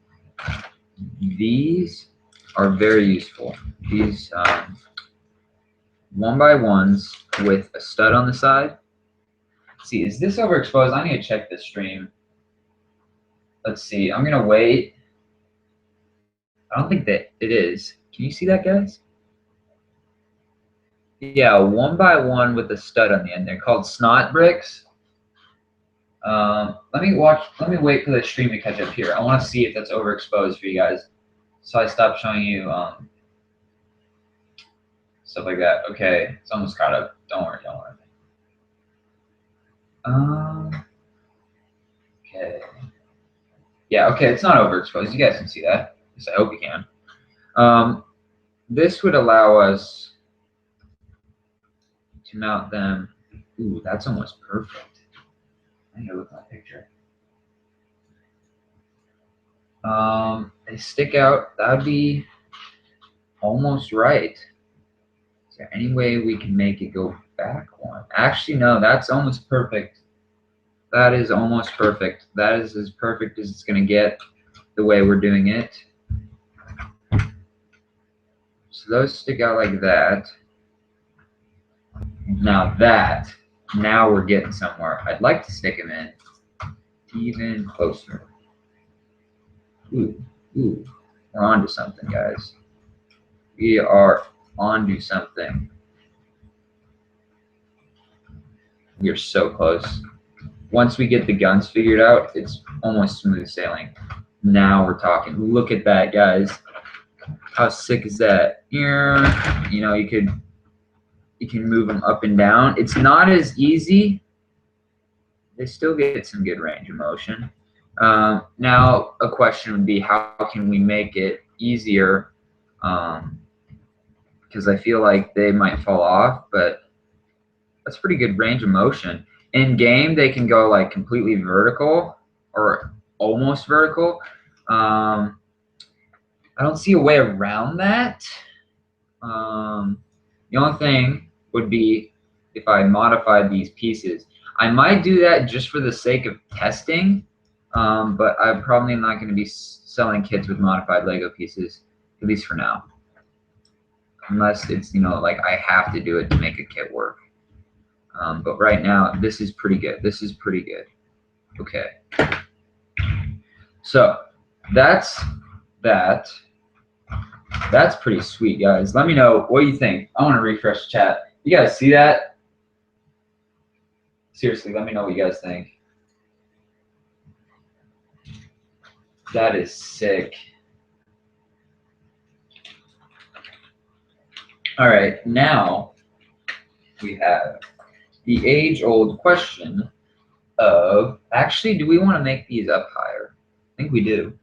these are very useful. These 1x1s with a stud on the side. Let's see, is this overexposed? I need to check this stream. Let's see. I'm gonna wait. I don't think that it is. Can you see that, guys? Yeah, 1x1 with a stud on the end. They're called snot bricks. Let me wait for the stream to catch up here. I want to see if that's overexposed for you guys. So I stopped showing you stuff like that. Okay, it's almost caught up. Don't worry, don't worry. Okay. Yeah, okay, it's not overexposed. You guys can see that. At least I hope you can. This would allow us to mount them. Ooh, that's almost perfect. I need to look at my picture. They stick out. That would be almost right. Is there any way we can make it go back one? Actually, no, that's almost perfect. That is almost perfect. That is as perfect as it's going to get the way we're doing it. So those stick out like that. Now we're getting somewhere. I'd like to stick them in even closer. Ooh, we're on to something, guys. We are on to something. We are so close. once we get the guns figured out, it's almost smooth sailing. Now we're talking. Look at that, guys. How sick is that? You know, you can move them up and down. It's not as easy. They still get some good range of motion. Now a question would be, how can we make it easier? Because I feel like they might fall off, but that's pretty good range of motion. In game, they can go like completely vertical or almost vertical. I don't see a way around that. The only thing would be if I modified these pieces. I might do that just for the sake of testing, but I'm probably not going to be selling kits with modified Lego pieces, at least for now. Unless it's, you know, like I have to do it to make a kit work. But right now, this is pretty good. This is pretty good. Okay. So that's that. That's pretty sweet, guys. Let me know what you think. I want to refresh the chat. You guys see that? Seriously, let me know what you guys think. That is sick. All right, now we have the age-old question of, actually, do we want to make these up higher? I think we do.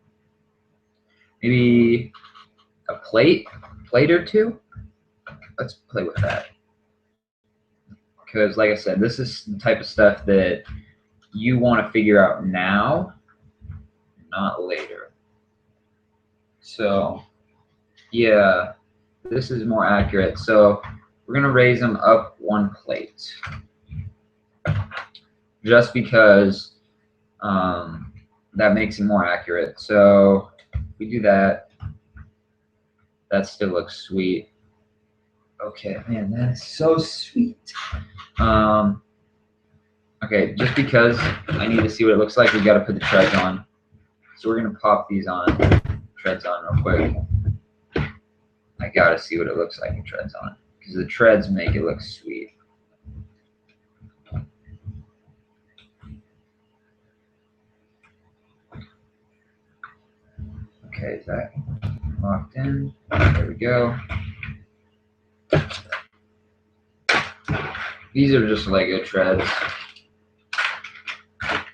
Maybe a plate or two? Let's play with that. Because, like I said, this is the type of stuff that you want to figure out now, not later. So, yeah, this is more accurate. So, we're going to raise them up one plate. Just because that makes it more accurate. So, if we do that, that still looks sweet. Okay, man, that's so sweet. Okay, just because I need to see what it looks like, we got to put the treads on. So we're gonna pop these on, treads on real quick. I gotta see what it looks like with treads on, because the treads make it look sweet. Okay, is that locked in? There we go. These are just Lego treads. I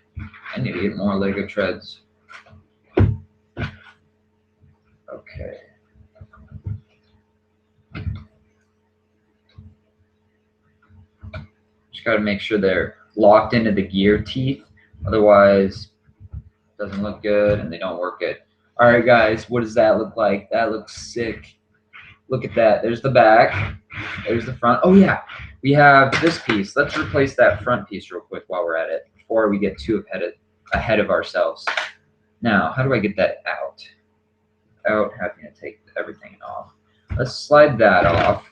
need to get more Lego treads. Okay. Just got to make sure they're locked into the gear teeth. Otherwise, it doesn't look good and they don't work good. All right, guys, what does that look like? That looks sick. Look at that. There's the back. There's the front. Oh, yeah. We have this piece. Let's replace that front piece real quick while we're at it before we get too ahead of ourselves. Now, how do I get that out? Without having to take everything off. Let's slide that off.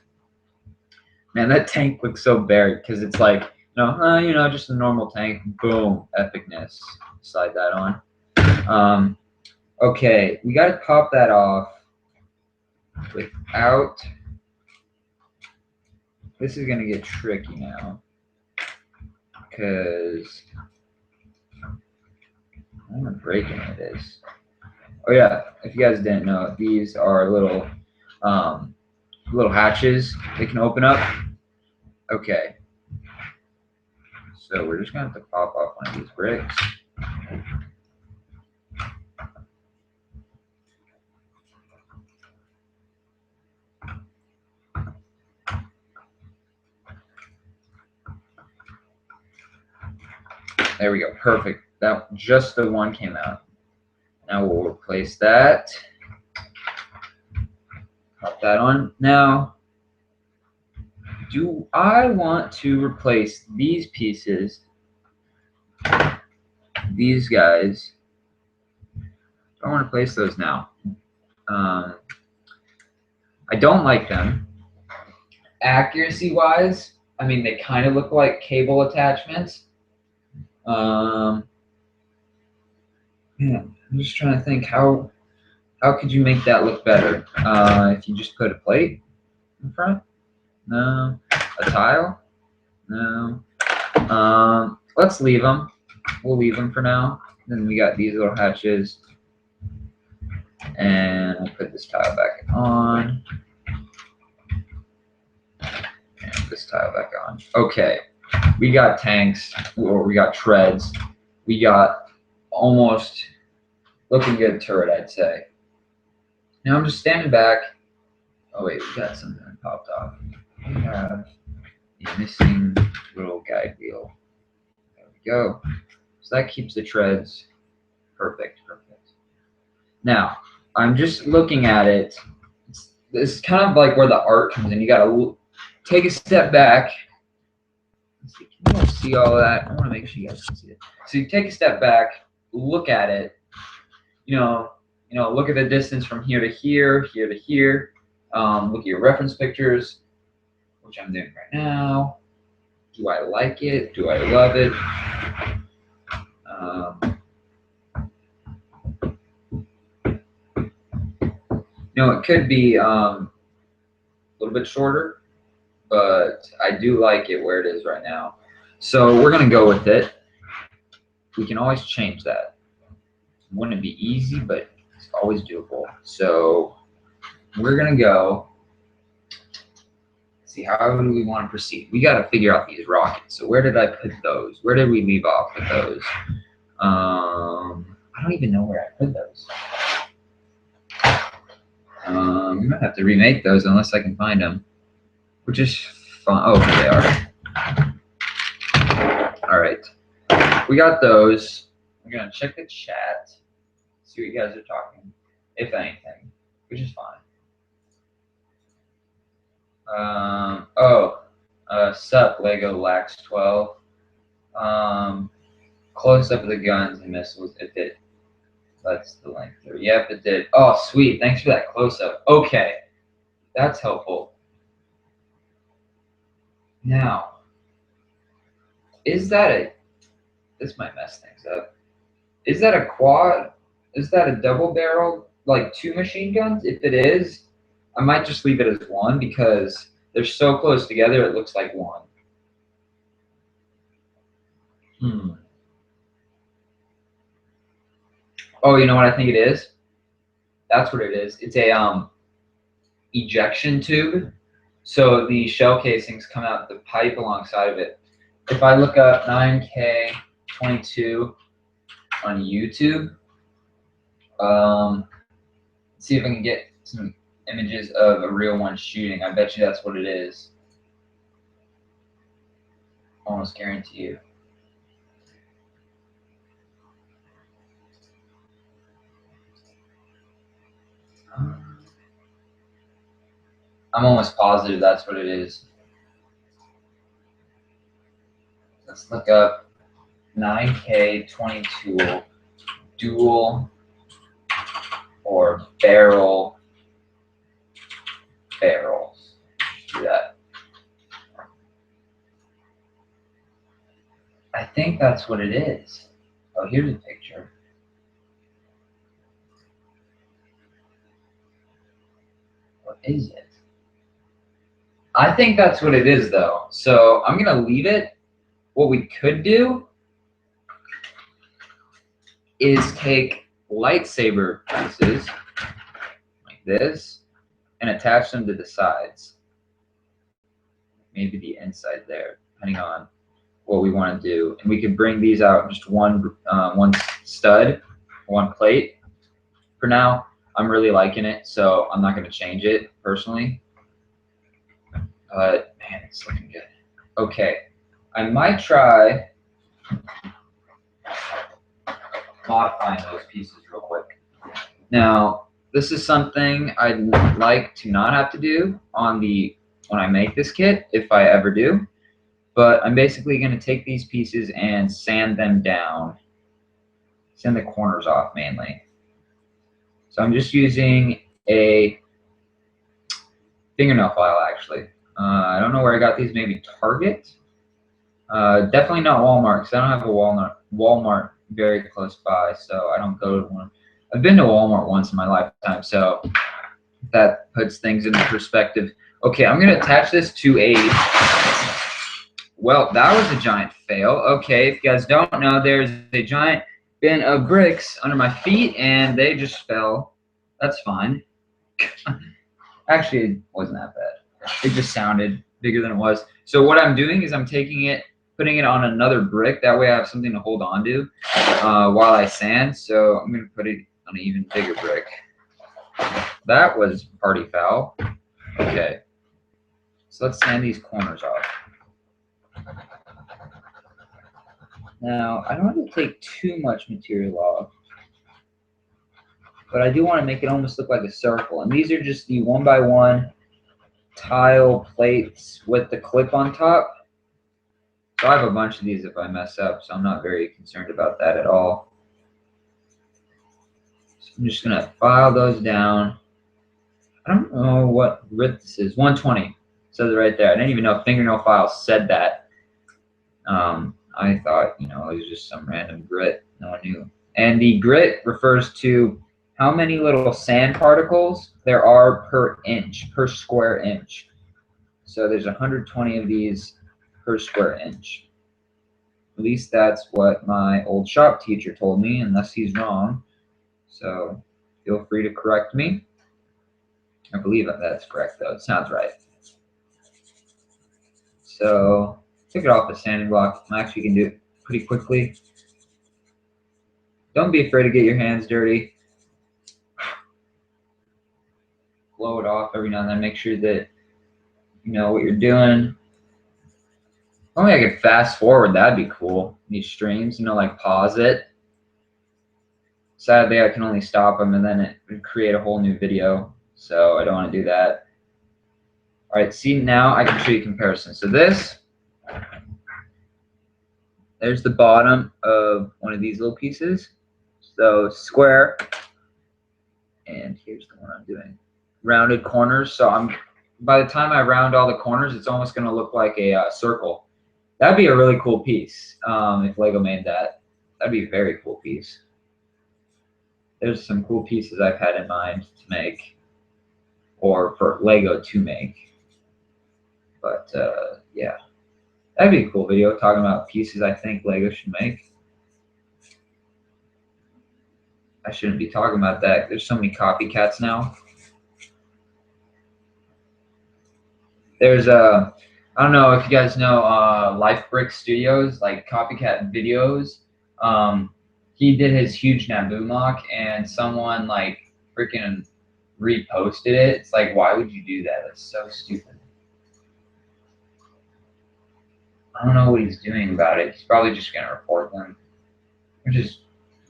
Man, that tank looks so buried because it's like, you know, just a normal tank. Boom, epicness. Slide that on. Okay, we got to pop that off without. This is going to get tricky now because I don't know how breaking it is. Oh yeah, if you guys didn't know, these are little hatches they can open up. Okay, so we're just going to have to pop off one of these bricks. There we go, perfect. That just the one came out. Now we'll replace that. Pop that on. Now, do I want to replace these pieces, these guys? I want to replace those now. I don't like them. Accuracy-wise, I mean, they kind of look like cable attachments. Yeah, I'm just trying to think how could you make that look better? If you just put a plate in front? No. A tile? No. Let's leave them. we'll leave them for now. Then we got these little hatches, and we'll put this tile back on. And this tile back on. Okay, we got tanks, or we got treads. We got almost looking good turret, I'd say. Now I'm just standing back. Oh wait, we got something that popped off. We have a missing little guide wheel. There we go. So that keeps the treads perfect. Now, I'm just looking at it. This is kind of like where the art comes in. You gotta take a step back. Let's see, can you guys see all of that? I want to make sure you guys can see it. So you take a step back, look at it. Look at the distance from here to here, here to here. Look at your reference pictures, which I'm doing right now. Do I like it? Do I love it? It could be a little bit shorter, but I do like it where it is right now. So we're going to go with it. We can always change that. It wouldn't be easy, but it's always doable. So we're going to go. See, how do we want to proceed? We got to figure out these rockets. So where did I put those? Where did we leave off with those? I don't even know where I put those. I'm going to have to remake those unless I can find them, which is fun. Oh, here they are. All right. We got those. We're going to check the chat, see what you guys are talking, if anything, which is fine. Sup, Lego Lax 12. Close up of the guns and missiles. It did. That's the link there. Yep, it did. Oh, sweet. Thanks for that close up. Okay. That's helpful. Now, is that a, this might mess things up. Is that a quad? Is that a double barrel, like 2 machine guns? If it is, I might just leave it as 1 because they're so close together it looks like 1. Oh, you know what I think it is? That's what it is. It's a ejection tube. So the shell casings come out the pipe alongside of it. If I look up 9K22 on YouTube, see if I can get some images of a real one shooting. I bet you that's what it is. Almost guarantee you. I'm almost positive that's what it is. Let's look up 9K22 dual or barrels. Do that. I think that's what it is. Oh, here's a picture. What is it? I think that's what it is, though. So I'm going to leave it. What we could do is take lightsaber pieces like this and attach them to the sides. Maybe the inside there, depending on what we want to do. And we could bring these out just one stud, one plate. For now, I'm really liking it, so I'm not going to change it personally. But man, it's looking good. Okay, I might try modifying those pieces real quick. Now, this is something I'd like to not have to do on when I make this kit, if I ever do. But I'm basically going to take these pieces and sand them down, sand the corners off mainly. So I'm just using a fingernail file, actually. I don't know where I got these, maybe Target. Definitely not Walmart, because I don't have a Walmart very close by, so I don't go to one. I've been to Walmart once in my lifetime, so that puts things into perspective. Okay, I'm going to attach this to a Well, that was a giant fail. Okay, if you guys don't know, there's a giant bin of bricks under my feet, and they just fell. That's fine. Actually, it wasn't that bad. It just sounded bigger than it was. So what I'm doing is I'm taking it, putting it on another brick. That way I have something to hold on to while I sand. So I'm going to put it on an even bigger brick. That was party foul. Okay. So let's sand these corners off. Now, I don't want to take too much material off, but I do want to make it almost look like a circle. And these are just the 1x1 tile plates with the clip on top. So I have a bunch of these if I mess up, so I'm not very concerned about that at all. So I'm just going to file those down. I don't know what grit this is. 120. It says it right there. I didn't even know fingernail files said that. I thought, you know, it was just some random grit. No one knew. And the grit refers to how many little sand particles there are per inch, per square inch. So there's 120 of these per square inch. At least that's what my old shop teacher told me, unless he's wrong. So feel free to correct me. I believe that's correct, though. It sounds right. So took it off the sanding block. I actually can do it pretty quickly. Don't be afraid to get your hands dirty. Blow it off every now and then. Make sure that you know what you're doing. Only I could fast forward. That'd be cool. These streams, you know, like pause it. Sadly, I can only stop them and then it would create a whole new video. So I don't want to do that. All right, see, now I can show you comparison. So this, there's the bottom of one of these little pieces. So square, and here's the one I'm doing. Rounded corners. So by the time I round all the corners, it's almost going to look like a circle. That'd be a really cool piece if Lego made that. That'd be a very cool piece. There's some cool pieces I've had in mind to make, or for Lego to make. But yeah, that'd be a cool video talking about pieces I think Lego should make. I shouldn't be talking about that. There's so many copycats now. There's I don't know if you guys know Life Brick Studios, like copycat videos. He did his huge Naboo mock, and someone like freaking reposted it. It's like, why would you do that? That's so stupid. I don't know what he's doing about it. He's probably just gonna report them, which is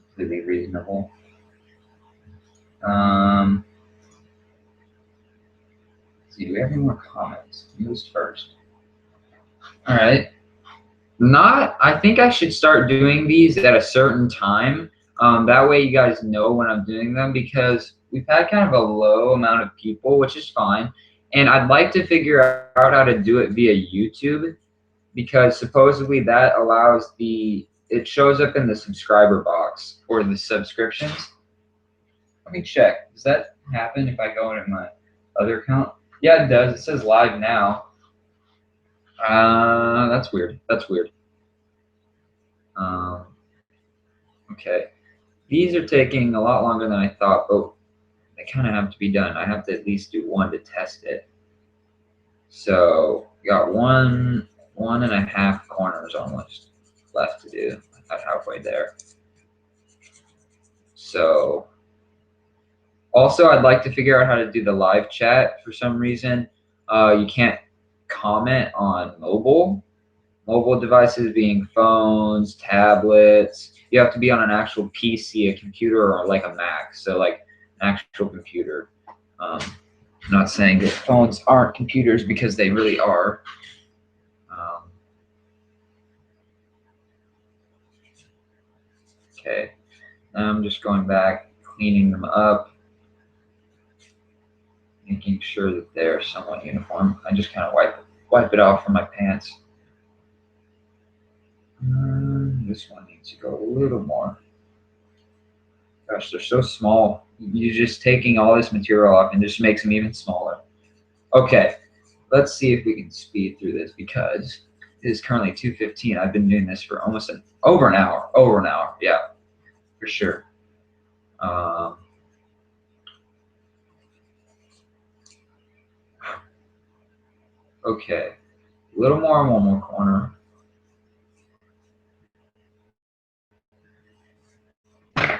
completely reasonable. Let's see, do we have any more comments? Who's first? All right. I think I should start doing these at a certain time. That way you guys know when I'm doing them, because we've had kind of a low amount of people, which is fine. And I'd like to figure out how to do it via YouTube, because supposedly that allows it shows up in the subscriber box or the subscriptions. Let me check. Does that happen if I go into my other account? Yeah, it does. It says live now. That's weird. That's weird. Okay. These are taking a lot longer than I thought, but they kind of have to be done. I have to at least do one to test it. So got 1.5 corners almost left to do. About halfway there. So also I'd like to figure out how to do the live chat. For some reason, you can't comment on mobile devices being phones, tablets. You have to be on an actual PC, a computer, or like a Mac. So like an actual computer. I'm not saying that phones aren't computers, because they really are. Okay, now I'm just going back, cleaning them up, making sure that they're somewhat uniform. I just kind of wipe it off from my pants. This one needs to go a little more. Gosh, they're so small. You're just taking all this material off and just makes them even smaller. Okay, let's see if we can speed through this, because It is currently 2:15. I've been doing this for almost over an hour. Over an hour, yeah, for sure. Okay, a little more in one more corner.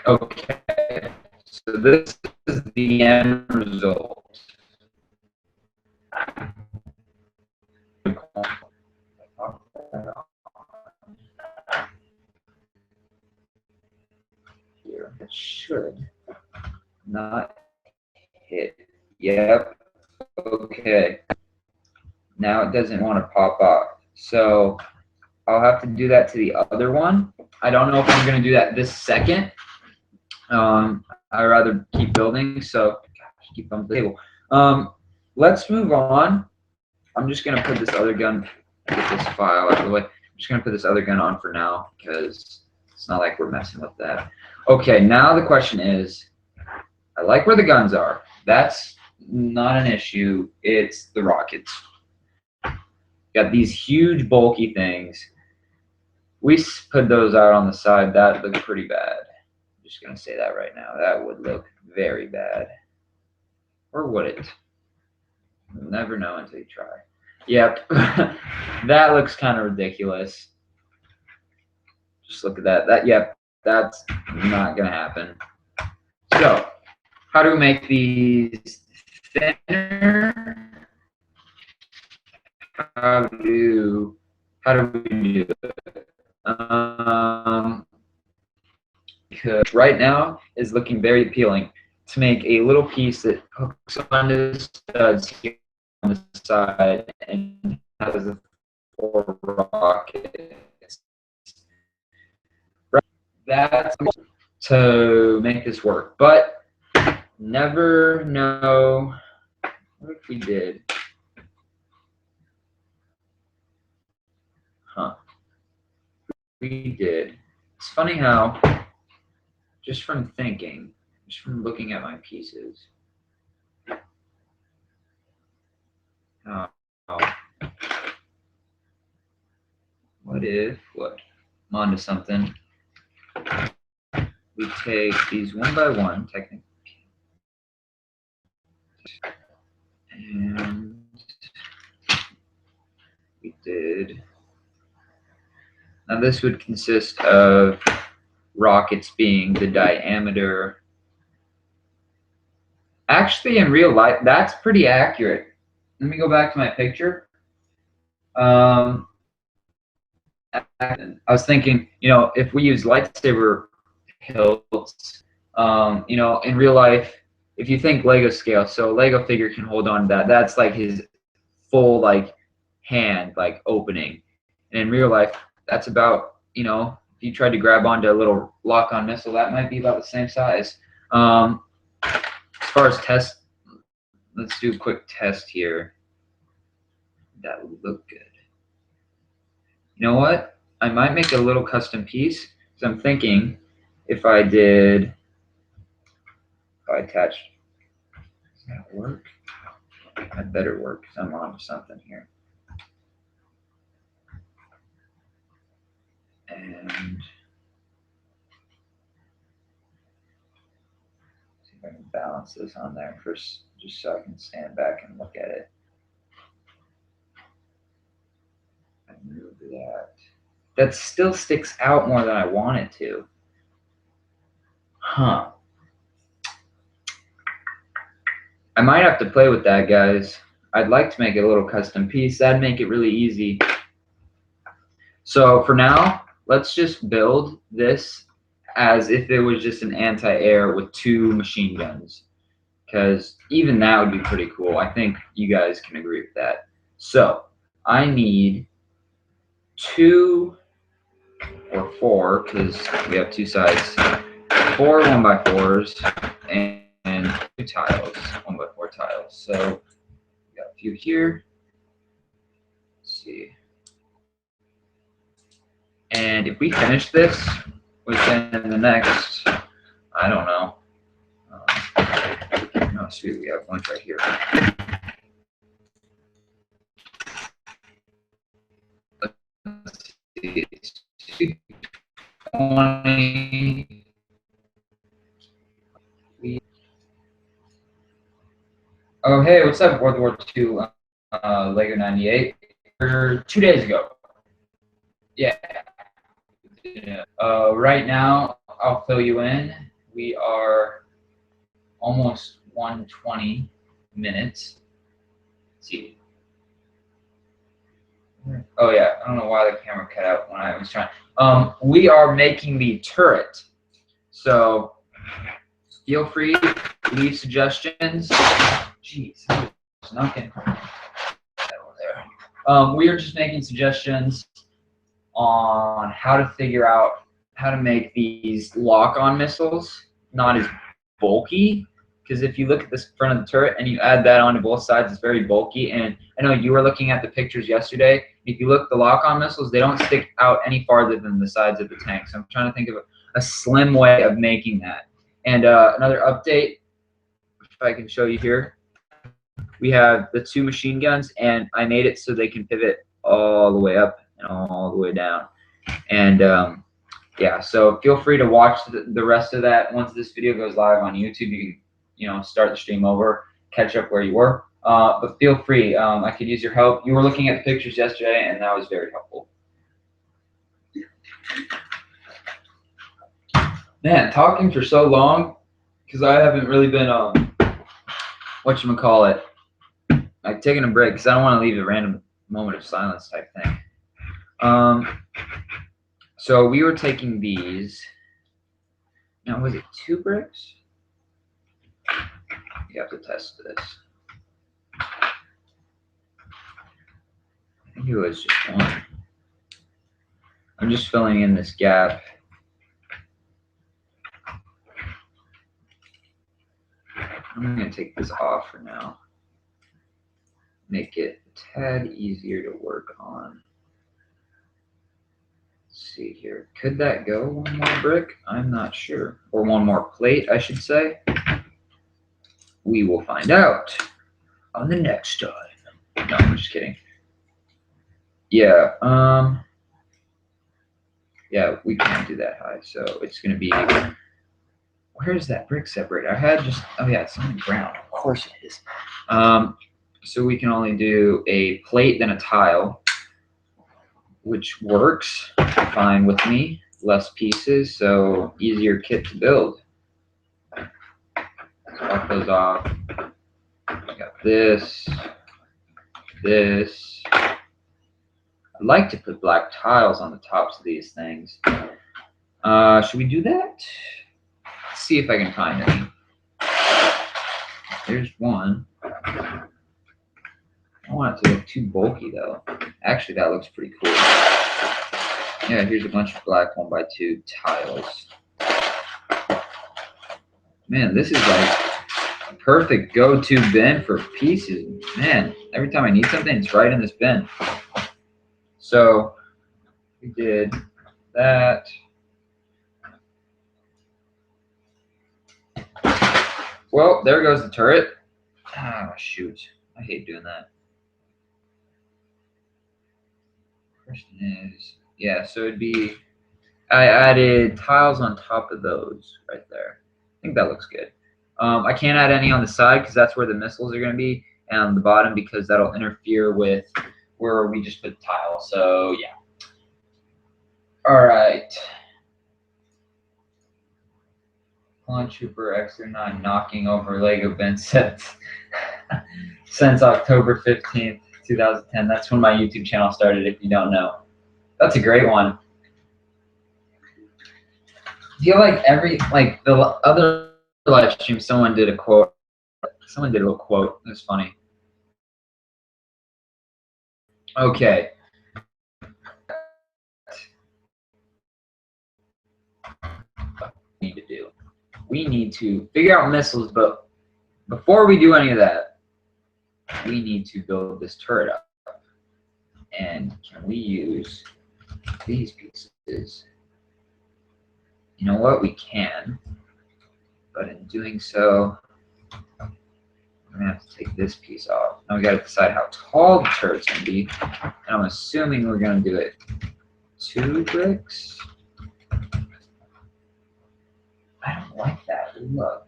Okay, so this is the end result. Here, it should not hit. Yep. Okay. Now it doesn't want to pop up. So I'll have to do that to the other one. I don't know if I'm going to do that this second. I'd rather keep building, so gosh, keep on the table. Let's move on. I'm just going to put this other gun, get this file out of the way. I'm just going to put this other gun on for now because it's not like we're messing with that. Okay, now the question is, I like where the guns are. That's not an issue. It's the rockets. Got these huge bulky things. We put those out on the side. That looked pretty bad. I'm just going to say that right now. That would look very bad. Or would it? You'll never know until you try. Yep. That looks kind of ridiculous. Just look at that. Yep, that's not going to happen. So, how do we make these thinner? How do we do it? Because right now is looking very appealing to make a little piece that hooks onto the studs here on the side and has a 4 rockets. That's to make this work, but never know. What if we did? Huh. We did. It's funny how, just from thinking, just from looking at my pieces, what if, I'm onto something. We take these one by one, technically, and we did. Now this would consist of rockets being the diameter. Actually, in real life, that's pretty accurate. Let me go back to my picture. I was thinking, if we use lightsaber hilts, in real life, if you think Lego scale, so a Lego figure can hold on to that. That's like his full hand opening. And in real life, that's about, if you tried to grab onto a little lock-on missile, that might be about the same size. As far as test, let's do a quick test here. That would look good. You know what? I might make a little custom piece because I'm thinking if I attached, does that work? That better work because I'm on to something here. And see if I can balance this on there first, just so I can stand back and look at it. And move that. That still sticks out more than I want it to. Huh. I might have to play with that, guys. I'd like to make a little custom piece. That'd make it really easy. So for now, let's just build this as if it was just an anti-air with 2 machine guns. Because even that would be pretty cool. I think you guys can agree with that. So I need 2 or 4, because we have 2 sides, 4 1x4s and 2 tiles, 1x4 tiles. So we got a few here. Let's see. And if we finish this within the next, I don't know. Oh, sweet, we have one right here. It's 220. Oh, hey, what's up, World War II Lego 98? 2 days ago. Yeah. Right now, I'll fill you in. We are almost 120 minutes. Let's see. Oh yeah, I don't know why the camera cut out when I was trying. We are making the turret. So feel free to leave suggestions. Jeez, I was knocking that over there. We are just making suggestions on how to figure out how to make these lock-on missiles not as bulky. Because if you look at this front of the turret and you add that onto both sides, it's very bulky. And I know you were looking at the pictures yesterday. If you look at the lock-on missiles, they don't stick out any farther than the sides of the tank. So I'm trying to think of a slim way of making that. And another update, if I can show you here, we have the 2 machine guns, and I made it so they can pivot all the way up and all the way down. And yeah, so feel free to watch the rest of that. Once this video goes live on YouTube, you can start the stream over, catch up where you were. But feel free. I could use your help. You were looking at the pictures yesterday, and that was very helpful. Man, talking for so long because I haven't really been whatchamacallit, like taking a break because I don't want to leave a random moment of silence type thing. So we were taking these. Now, was it 2 bricks? You have to test this. I think it was just 1. I'm just filling in this gap. I'm going to take this off for now. Make it a tad easier to work on. Let's see here. Could that go 1 more brick? I'm not sure. Or 1 more plate, I should say. We will find out on the next time. No, I'm just kidding. Yeah, yeah, we can't do that high, so it's going to be... Where's that brick separator? I had just... Oh, yeah, it's on the ground. Of course it is. So we can only do a plate, then a tile, which works fine with me. Less pieces, so easier kit to build. Pop those off. I got this. This. I'd like to put black tiles on the tops of these things. Should we do that? Let's see if I can find any. There's 1. I don't want it to look too bulky though. Actually, that looks pretty cool. Yeah, here's a bunch of black 1x2 tiles. Man, this is like a perfect go-to bin for pieces. Man, every time I need something, it's right in this bin. So we did that. Well, there goes the turret. Ah, shoot. I hate doing that. Question is, yeah, so it'd be, I added tiles on top of those right there. I think that looks good. I can't add any on the side because that's where the missiles are going to be, and on the bottom because that'll interfere with where we just put the tile. So, yeah. All right. Lawn Trooper X09 knocking over Lego bin sets since October 15th, 2010. That's when my YouTube channel started, if you don't know. That's a great one. I feel like the other live stream, someone did a quote. Someone did a little quote. It was funny. Okay. We need to figure out missiles, but before we do any of that, we need to build this turret up. And can we use these pieces? You know what? We can. But in doing so, I'm going to have to take this piece off. Now we got to decide how tall the turret's going to be. And I'm assuming we're going to do it 2 bricks. I don't like that look.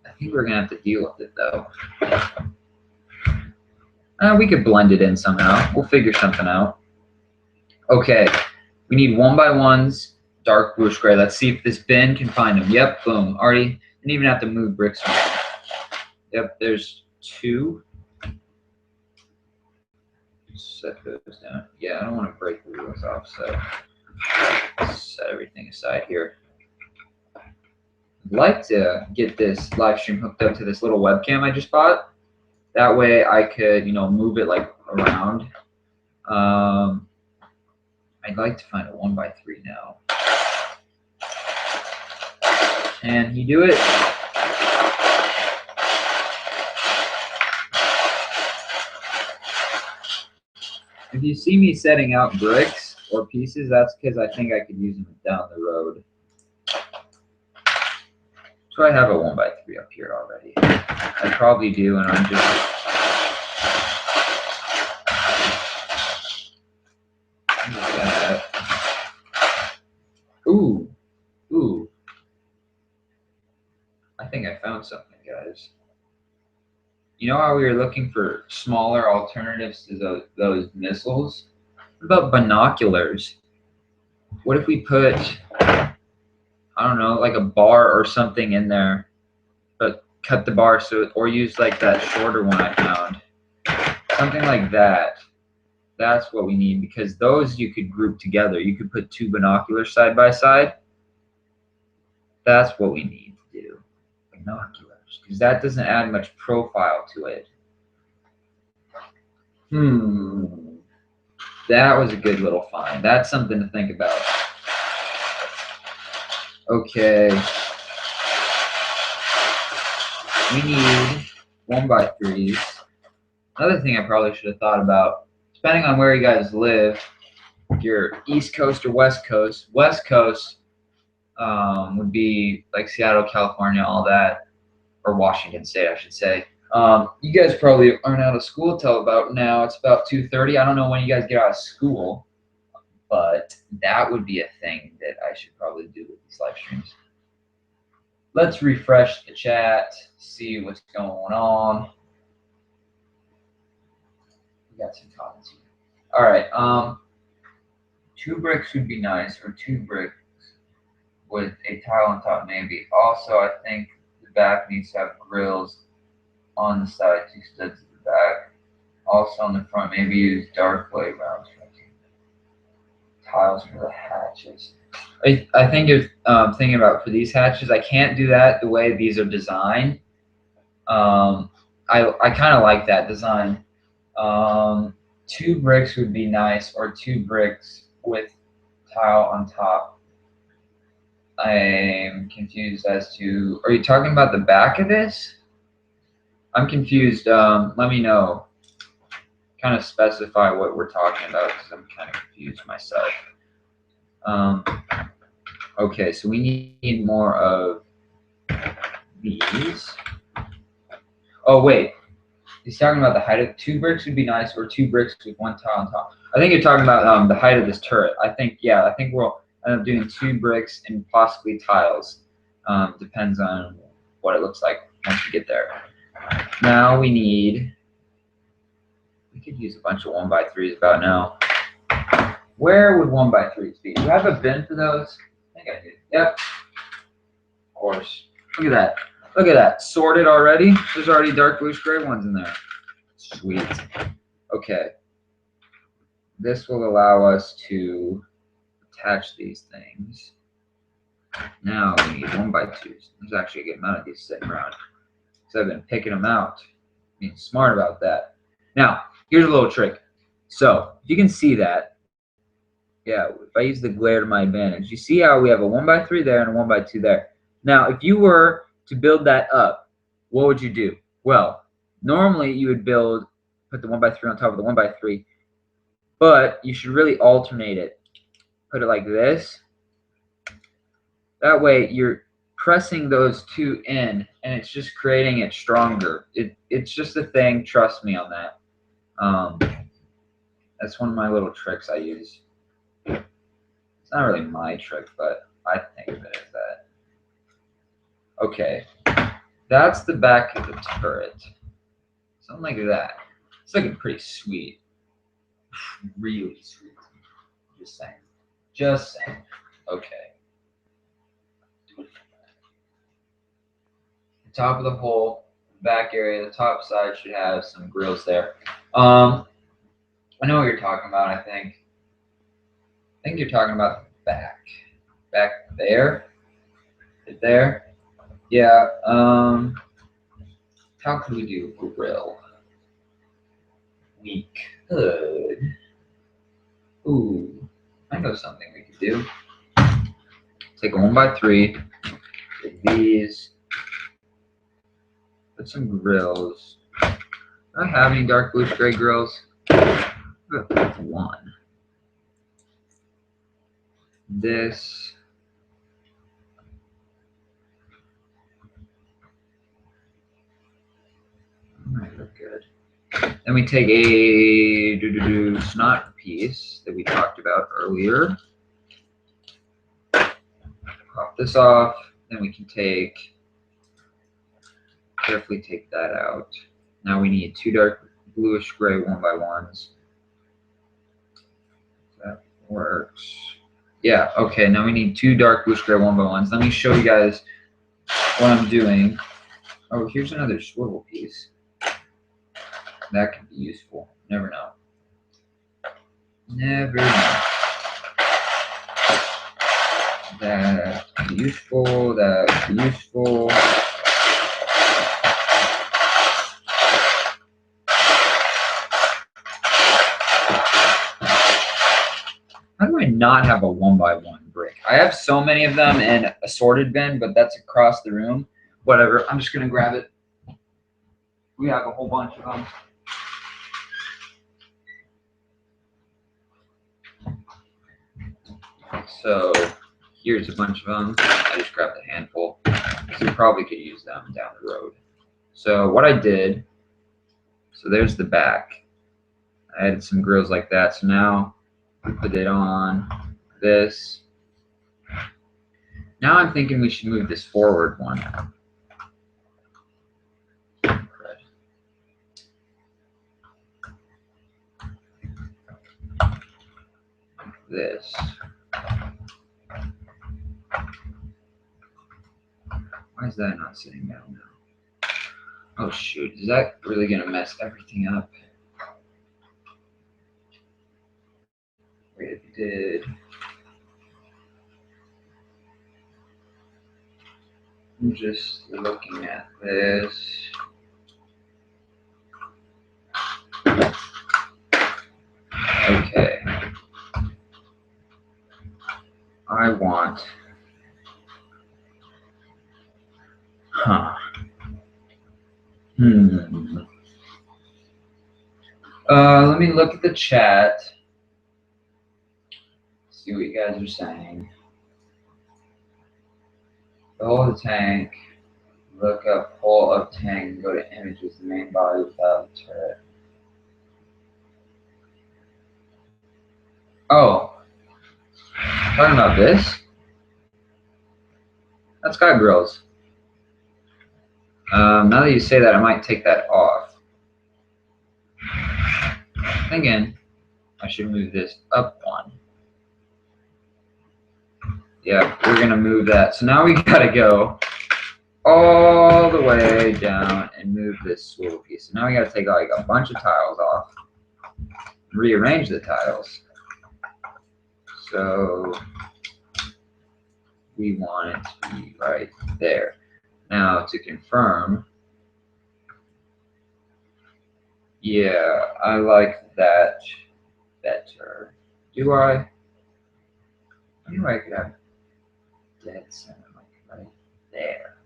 I think we're gonna have to deal with it though. We could blend it in somehow. We'll figure something out. Okay, we need 1x1s, dark bluish gray. Let's see if this bin can find them. Yep, boom. Already didn't even have to move bricks around. Yep, there's 2. Set those down. Yeah, I don't want to break the wheels off, so set everything aside here. I'd like to get this live stream hooked up to this little webcam I just bought. That way I could, move it like around. I'd like to find a 1x3 now. Can he do it? If you see me setting out bricks or pieces, that's because I think I could use them down the road. So I have a 1x3 up here already. I probably do, and I'm just... Ooh. Ooh. I think I found something, guys. You know how we were looking for smaller alternatives to those missiles? What about binoculars? What if we put, I don't know, like a bar or something in there, but cut the bar or use like that shorter one I found. Something like that. That's what we need, because those you could group together. You could put 2 binoculars side by side. That's what we need to do. Binoculars. Because that doesn't add much profile to it. That was a good little find. That's something to think about. Okay. We need 1x3s. Another thing I probably should have thought about, depending on where you guys live, if you're East Coast or West Coast. West Coast would be like Seattle, California, all that. Or Washington State, I should say. You guys probably aren't out of school till about now. It's about 2:30. I don't know when you guys get out of school, but that would be a thing that I should probably do with these live streams. Let's refresh the chat, see what's going on. We got some comments here. All right. 2 bricks would be nice, or 2 bricks with a tile on top, maybe. Also, I think the back needs to have grills on the side, 2 studs at the back. Also on the front, maybe use dark blade rounds for tiles for the hatches. I think you're thinking about for these hatches. I can't do that the way these are designed. I kind of like that design. 2 bricks would be nice, or 2 bricks with tile on top. I'm confused as to, are you talking about the back of this? I'm confused. Let me know. Kind of specify what we're talking about, because I'm kind of confused myself. Okay, so we need more of these. Oh wait, he's talking about the height of 2 bricks would be nice, or 2 bricks with 1 tile on top. I think you're talking about the height of this turret. I think we'll end up doing 2 bricks and possibly tiles. Depends on what it looks like once we get there. Now we could use a bunch of 1x3s about now. Where would 1x3s be? Do I have a bin for those? I think I do. Yep. Of course. Look at that. Look at that. Sorted already. There's already dark bluish gray ones in there. Sweet. Okay. This will allow us to attach these things. Now we need 1x2s. There's actually a good amount of these sitting around, because I've been picking them out. Being smart about that. Now, here's a little trick. So, if you can see that, yeah, if I use the glare to my advantage, you see how we have a 1x3 there and a 1x2 there. Now, if you were to build that up, what would you do? Well, normally you would put the 1x3 on top of the 1x3, but you should really alternate it. Put it like this. That way you're pressing those 2 in, and it's just creating it stronger. It's just a thing. Trust me on that. That's one of my little tricks I use. It's not really my trick, but I think of it as that. Okay, that's the back of the turret. Something like that. It's looking pretty sweet. Really sweet. Just saying. Just saying. Okay. The top of the hole, back area, the top side should have some grills there. I know what you're talking about, I think. I think you're talking about the back. Back there. Right there. Yeah. How could we do a grill? We could. Ooh, I know something we could do. Take a 1x3. Take these. Put some grills. Do I have any dark bluish gray grills? One. This. Might look good. Then we take a snot piece that we talked about earlier. Pop this off. Then we can carefully take that out. Now we need 2 dark bluish gray 1x1s. That works. Yeah, okay, now we need 2 dark bluish gray 1x1s. Let me show you guys what I'm doing. Oh, here's another swivel piece. That could be useful. Never know. Never know. That could be useful. That could be useful. How do I not have a 1x1 brick? I have so many of them in a sorted bin, but that's across the room. Whatever, I'm just gonna grab it. We have a whole bunch of them. So here's a bunch of them. I just grabbed a handful because we probably could use them down the road. So what I did, so there's the back. I added some grills like that. So now I put it on this. Now I'm thinking we should move this forward one. This. Why is that not sitting down now? Oh shoot, is that really gonna mess everything up? Wait, if it did. I'm just looking at this. Okay. I want. Let me look at the chat. See what you guys are saying. Fill the tank. Look up pull up tank. Go to images. The main body without the turret. Oh. Talking about this? That's got grills. Now that you say that, I might take that off. Thinking I should move this up one. Yeah, we're gonna move that. So now we gotta go all the way down and move this swivel piece. So now we gotta take like a bunch of tiles off, rearrange the tiles. So we want it to be right there. Now to confirm, yeah, I like that better. Do I? I knew I could have dead center like right there.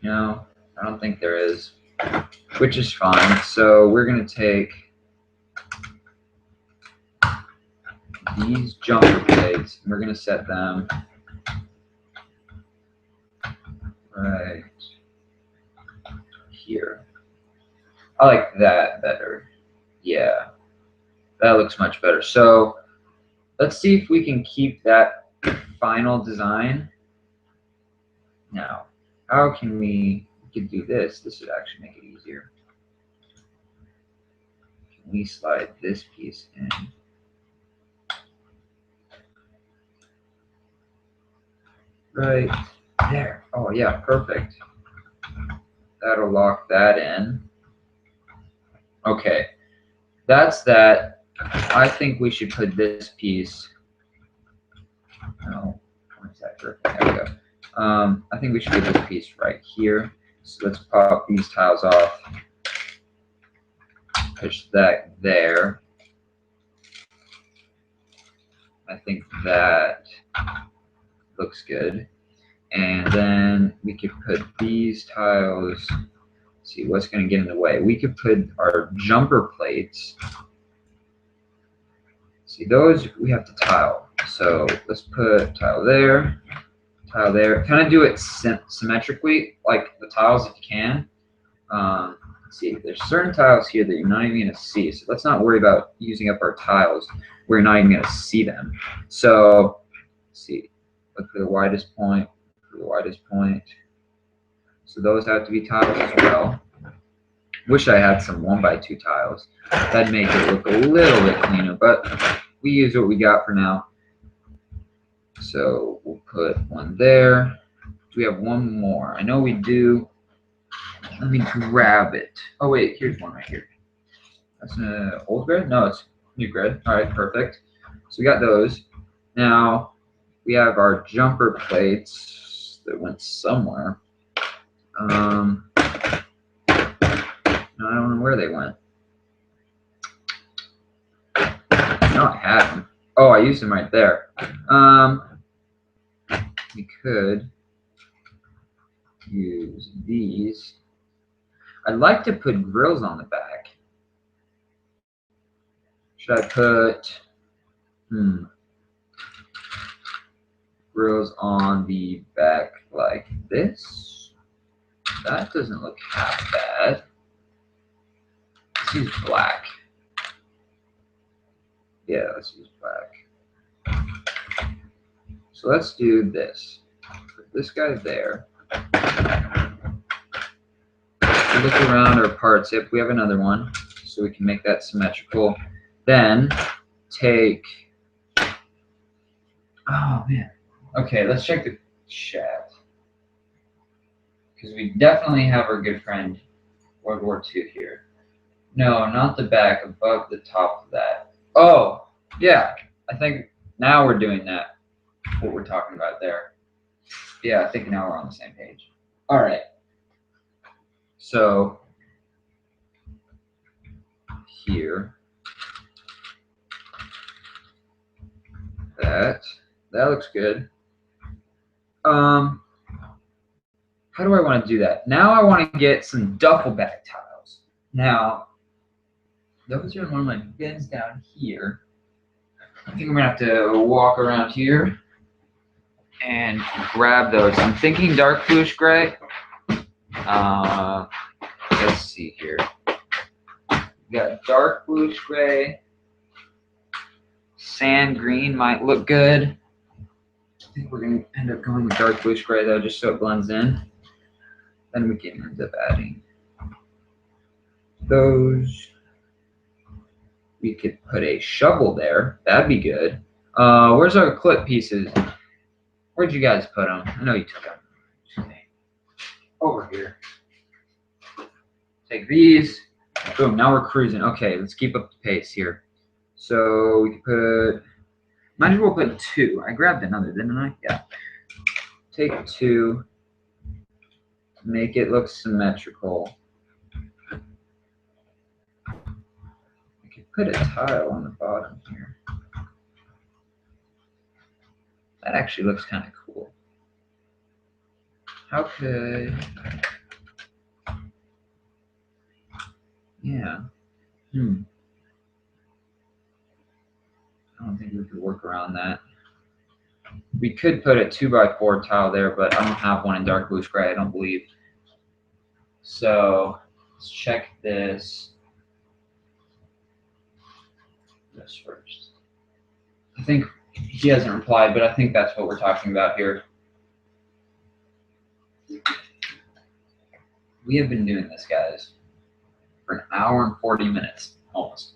No, I don't think there is, which is fine. So we're gonna take these jumper plates and we're gonna set them right here. I like that better. Yeah, that looks much better. So let's see if we can keep that final design. Now, how can we could do this? This would actually make it easier. Can we slide this piece in? Right there. Oh yeah, perfect. That'll lock that in. Okay, that's that. I think we should put this piece. Oh, where's that? Perfect. There we go. I think we should put this piece right here. So let's pop these tiles off. Push that there. I think that looks good. And then we could put these tiles. Let's see what's going to get in the way. We could put our jumper plates. See, those we have to tile. So let's put tile there, tile there. Kind of do it symmetrically, like the tiles if you can. Let's see, there's certain tiles here that you're not even going to see. So let's not worry about using up our tiles where you're not even going to see them. So let's see, look for the widest point, for the widest point. So those have to be tiles as well. Wish I had some 1x2 tiles. That'd make it look a little bit cleaner, but we use what we got for now. So we'll put one there. Do we have one more? I know we do. Let me grab it. Oh wait, here's one right here. That's an old grid? No, it's new grid. All right, perfect. So we got those. Now we have our jumper plates that went somewhere. I don't know where they went. No, I had them. Oh, I used them right there. We could use these. I'd like to put grills on the back. Should I put grills on the back like this? That doesn't look half bad. Let's use black. Yeah, let's use black. So let's do this. Put this guy there. Look around our parts if we have another one, so we can make that symmetrical. Then take. Oh man. Okay, let's check the chat because we definitely have our good friend World War II here. No, not the back, above the top of that. Oh, yeah. I think now we're doing that, what we're talking about there. Yeah, I think now we're on the same page. All right. So here, that looks good. How do I want to do that? Now I want to get some duffel bag tiles. Now, those are in one of my bins down here. I think I'm gonna have to walk around here and grab those. I'm thinking dark bluish gray. Let's see here. We got dark bluish gray. Sand green might look good. I think we're gonna end up going with dark bluish gray though, just so it blends in. Then we can end up adding those. We could put a shovel there. That'd be good. Where's our clip pieces? Where'd you guys put them? I know you took them. Over here. Take these. Boom, now we're cruising. Okay, let's keep up the pace here. So we can put, might as well put 2. I grabbed another, didn't I? Yeah. Take 2. Make it look symmetrical. Put a tile on the bottom here. That actually looks kind of cool. How could, yeah, I don't think we could work around that. We could put a 2x4 tile there, but I don't have one in dark bluish gray, I don't believe. So Let's check this first. I think he hasn't replied, but I think that's what we're talking about here. We have been doing this, guys, for an hour and 40 minutes, almost.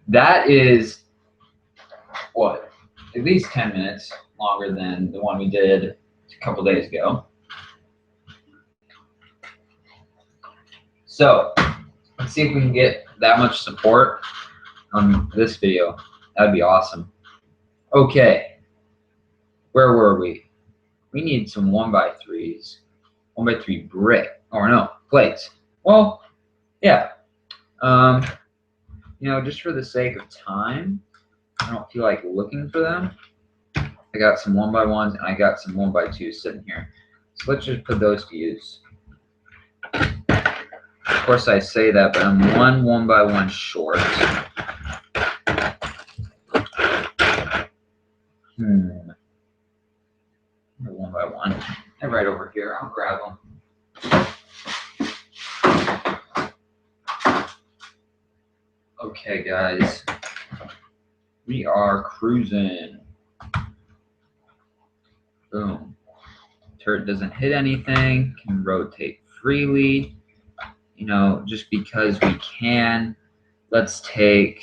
That is, what, at least 10 minutes longer than the one we did a couple days ago. So let's see if we can get that much support on this video. That'd be awesome. Okay, where were we? We need some 1x3s, 1x3 brick, or no, plates. Well, yeah. You know, just for the sake of time, I don't feel like looking for them. I got some 1x1s and I got some 1x2s sitting here. So let's just put those to use. Of course I say that, but I'm one 1x1 short. They're 1x1. They're right over here. I'll grab them. Okay, guys. We are cruising. Boom. Turret doesn't hit anything. Can rotate freely. You know, just because we can. Let's take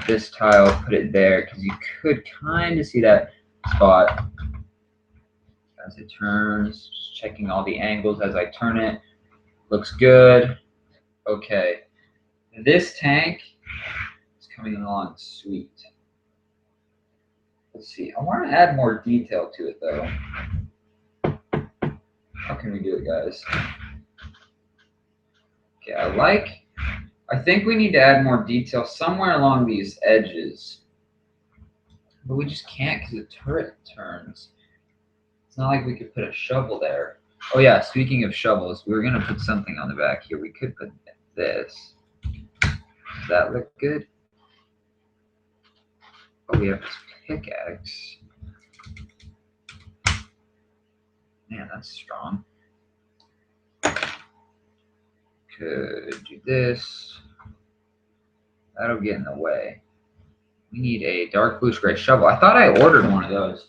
this tile, put it there, because you could kind of see that spot as it turns. Just checking all the angles as I turn it. Looks good. Okay. This tank is coming along sweet. Let's see. I want to add more detail to it, though. How can we do it, guys? Okay, I think we need to add more detail somewhere along these edges. But we just can't because the turret turns. It's not like we could put a shovel there. Oh yeah, speaking of shovels, we were going to put something on the back here. We could put this. Does that look good? Oh, we have this pickaxe. Man, that's strong. Could do this. That'll get in the way. We need a dark bluish gray shovel. I thought I ordered one of those.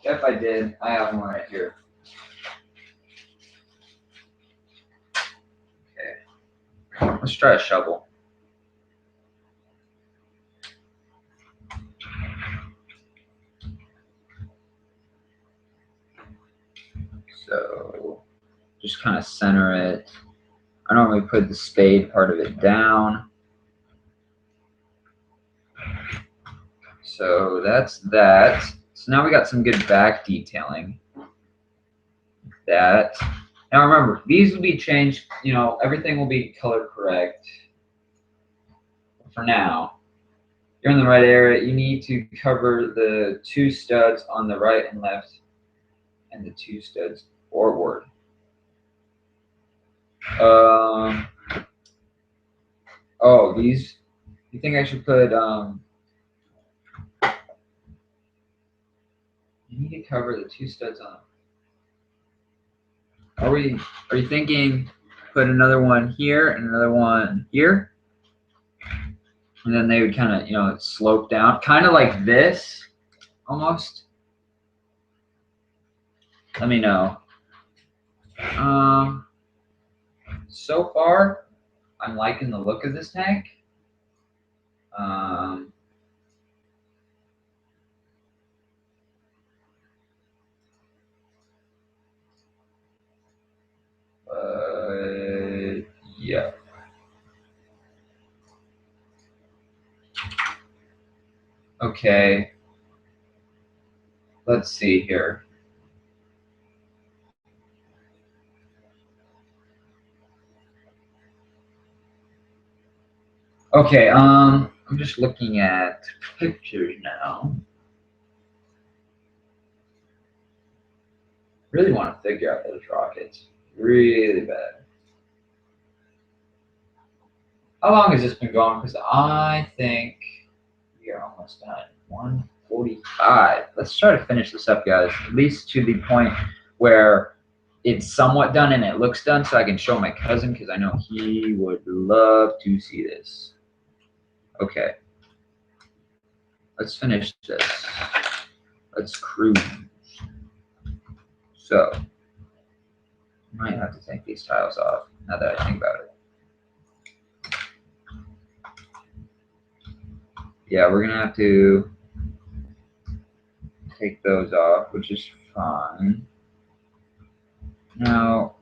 If I did, I have one right here. Okay. Let's try a shovel. So just kind of center it. I normally put the spade part of it down. So that's that. So now we got some good back detailing. That. Now remember, these will be changed. You know, everything will be color correct. For now, you're in the right area. You need to cover the 2 studs on the right and left, and the 2 studs forward. Oh, these. You think I should put? You need to cover the 2 studs on. Are you thinking put another one here and another one here? And then they would kind of, you know, slope down, kind of like this, almost. Let me know. So far, I'm liking the look of this tank. Yeah. Okay. Let's see here. Okay, I'm just looking at pictures now. Really want to figure out those rockets. Really bad. How long has this been going? Because I think we are almost done. 1:45. Let's try to finish this up, guys. At least to the point where it's somewhat done and it looks done, so I can show my cousin because I know he would love to see this. Okay. Let's finish this. Let's cruise. So, I might have to take these tiles off now that I think about it. Yeah, we're gonna have to take those off, which is fine. Now,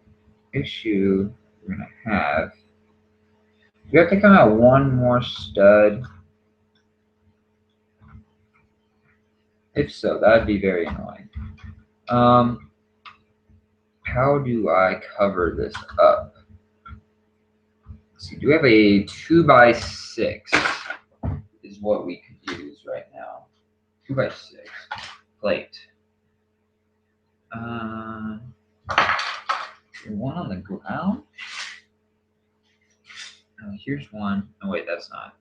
issue we're gonna have. We have to come out one more stud. If so, that'd be very annoying. How do I cover this up? Let's see, do we have a 2x6 is what we could use right now. 2x6 plate. One on the ground? Oh, here's one. Oh wait, that's not.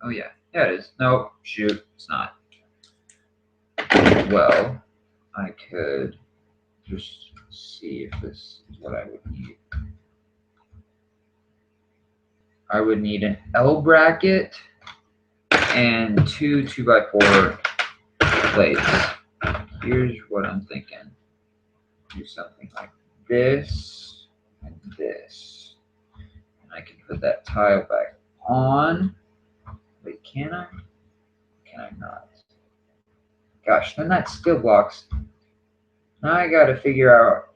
Oh yeah, yeah it is. Nope, shoot, it's not. Well, I could just see if this is what I would need. I would need an L bracket and two 2x4 plates. Here's what I'm thinking. Do something like this and this. And I can put that tile back on. Wait, can I? Can I not? Gosh, then that still blocks. Now I gotta figure out.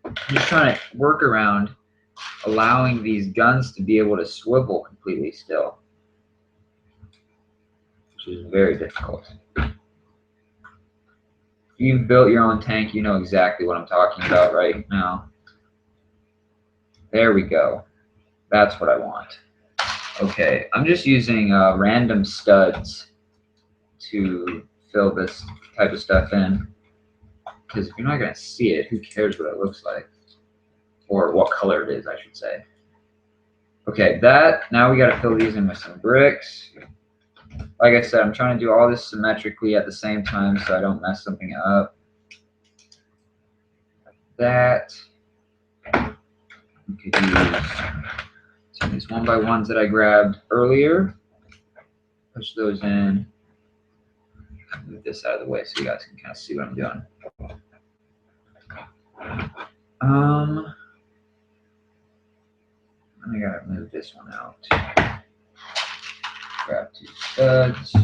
I'm just trying to work around allowing these guns to be able to swivel completely still, which is very difficult. If you've built your own tank, you know exactly what I'm talking about right now. There we go. That's what I want. Okay, I'm just using random studs to fill this type of stuff in, because if you're not going to see it, who cares what it looks like? Or what color it is, I should say. Okay, now we got to fill these in with some bricks. Like I said, I'm trying to do all this symmetrically at the same time so I don't mess something up. Like that. We could use some of these 1x1s that I grabbed earlier. Push those in. Move this out of the way so you guys can kind of see what I'm doing. I gotta move this one out. Grab two studs.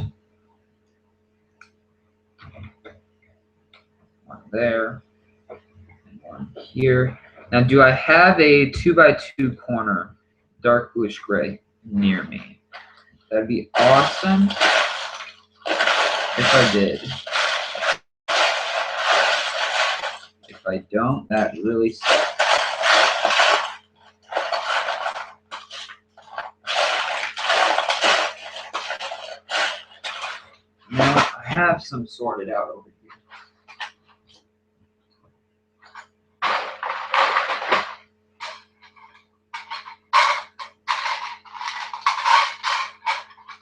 One there. And one here. Now, do I have a 2x2 corner, dark bluish gray, near me? That'd be awesome if I did. If I don't, that really sucks. Now, I have some sorted out over here.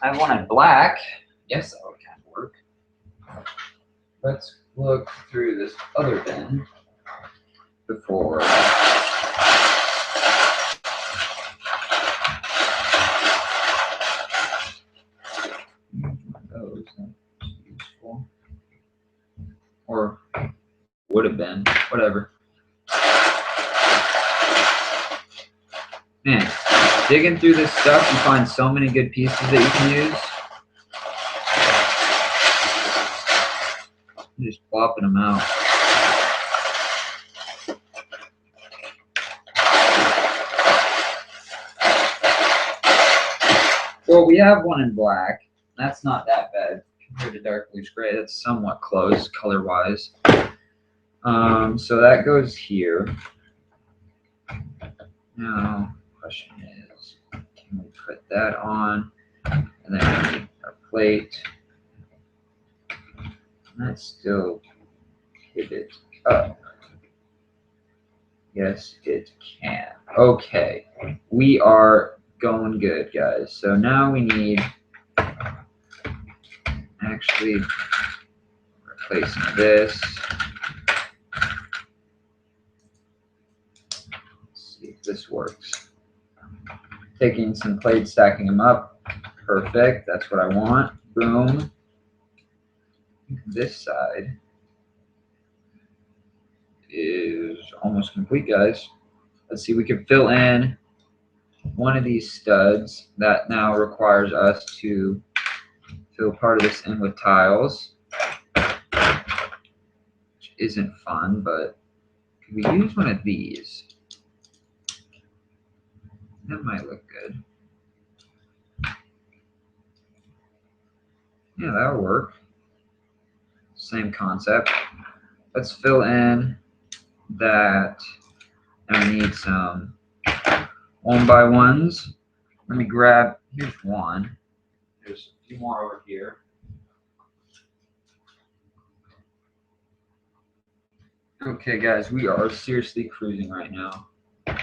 I have one in black. Yes, that would kind of work. Let's look through this other bin before. Those that's useful, or would have been, whatever. Man, digging through this stuff, you find so many good pieces that you can use. I'm just plopping them out. Well, we have one in black. That's not that bad compared to dark bluish gray. That's somewhat close color-wise. So that goes here. Now, question is, can we put that on? And then we need our plate. And that's still pivot up. Yes, it can. Okay, we are going good, guys. So now we need actually replacing this this works. Taking some plates, stacking them up. Perfect. That's what I want. Boom. This side is almost complete, guys. Let's see, we can fill in one of these studs. That now requires us to fill part of this in with tiles, which isn't fun, but could we use one of these? That might look good. Yeah, that'll work. Same concept. Let's fill in that. And we need some 1x1s. Let me grab, here's one. There's a few more over here. Okay, guys, we are seriously cruising right now. Let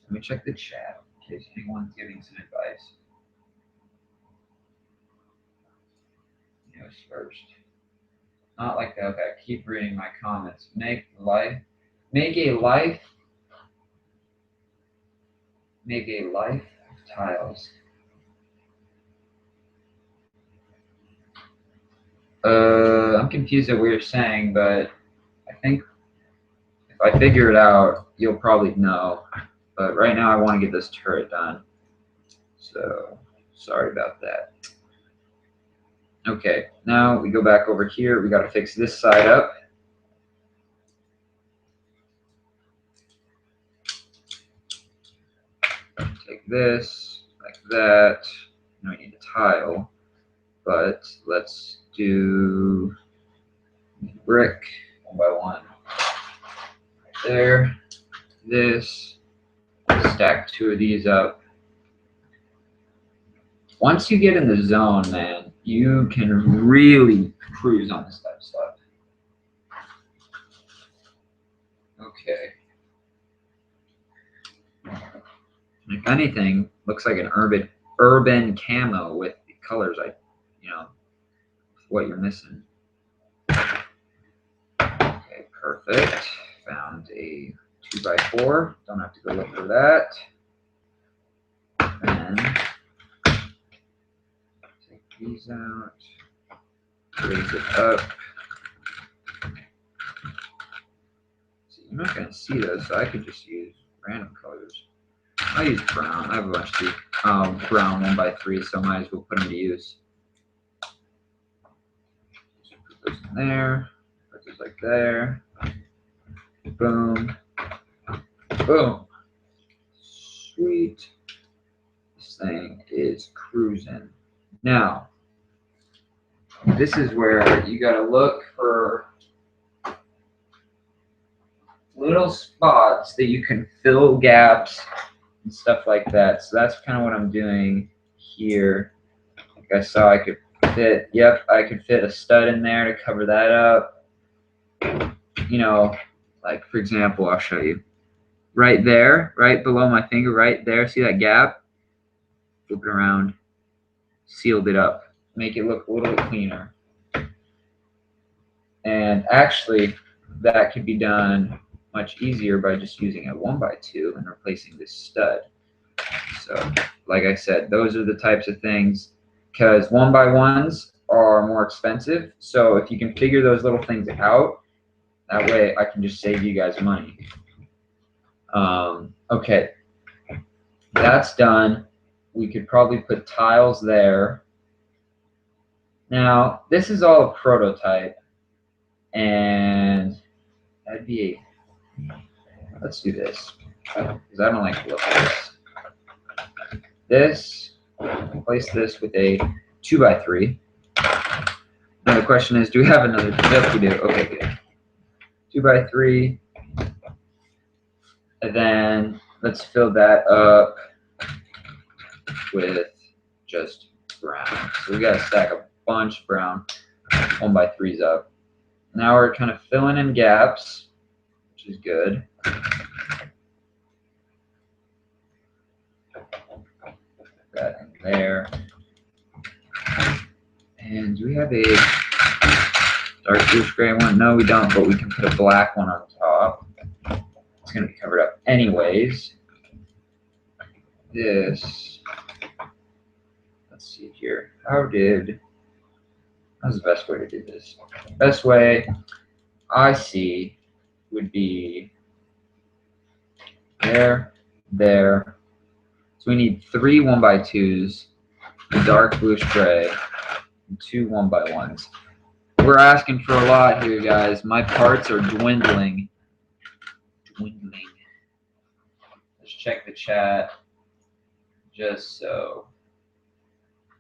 me check the chat in case anyone's giving some advice. News first. Not like that. Okay, keep reading my comments. Make a life of tiles. I'm confused at what you're saying, but I think if I figure it out, you'll probably know. But right now I want to get this turret done. So sorry about that. Okay, now we go back over here. We got to fix this side up. Take this, like that. Now we need a tile, but let's do brick 1x1. Right there. This. Stack two of these up. Once you get in the zone, man, you can really cruise on this type of stuff. Okay. If anything, looks like an urban camo with the colors what you're missing. Okay, perfect. Found a 2x4. Don't have to go look for that. And take these out. Raise it up. See, you're not going to see those, so I could just use random colors. I'll use brown. I have a bunch of brown 1x3, so I might as well put them to use. Just put those in there. Put those like there. Boom. Boom. Sweet. This thing is cruising. Now, this is where you got to look for little spots that you can fill gaps and stuff like that. So that's kind of what I'm doing here. Like I saw, I could fit, I could fit a stud in there to cover that up. You know, like for example, I'll show you. Right there, right below my finger, right there, see that gap? Flip it around, sealed it up, make it look a little bit cleaner. And actually, that could be done much easier by just using a 1x2 and replacing this stud. So, like I said, those are the types of things, because 1x1s are more expensive. So if you can figure those little things out, that way I can just save you guys money. Okay, that's done. We could probably put tiles there. Now, this is all a prototype, and that'd be let's do this, because I don't like the look of this. This, replace this with a 2x3. Now the question is, do we have another? Yep, we do. Okay, good. 2x3. And then let's fill that up with just brown. So we got to stack a bunch of brown 1x3s up. Now we're kind of filling in gaps, which is good. That in there. And do we have a dark blue gray one? No, we don't, but we can put a black one on top. it's going to be covered up anyways. This, let's see here. How's the best way to do this? Best way I see would be there. So we need 3 1x2s, a dark bluish gray, and 2 1x1s. We're asking for a lot here, guys. My parts are dwindling. Let's check the chat. Just so.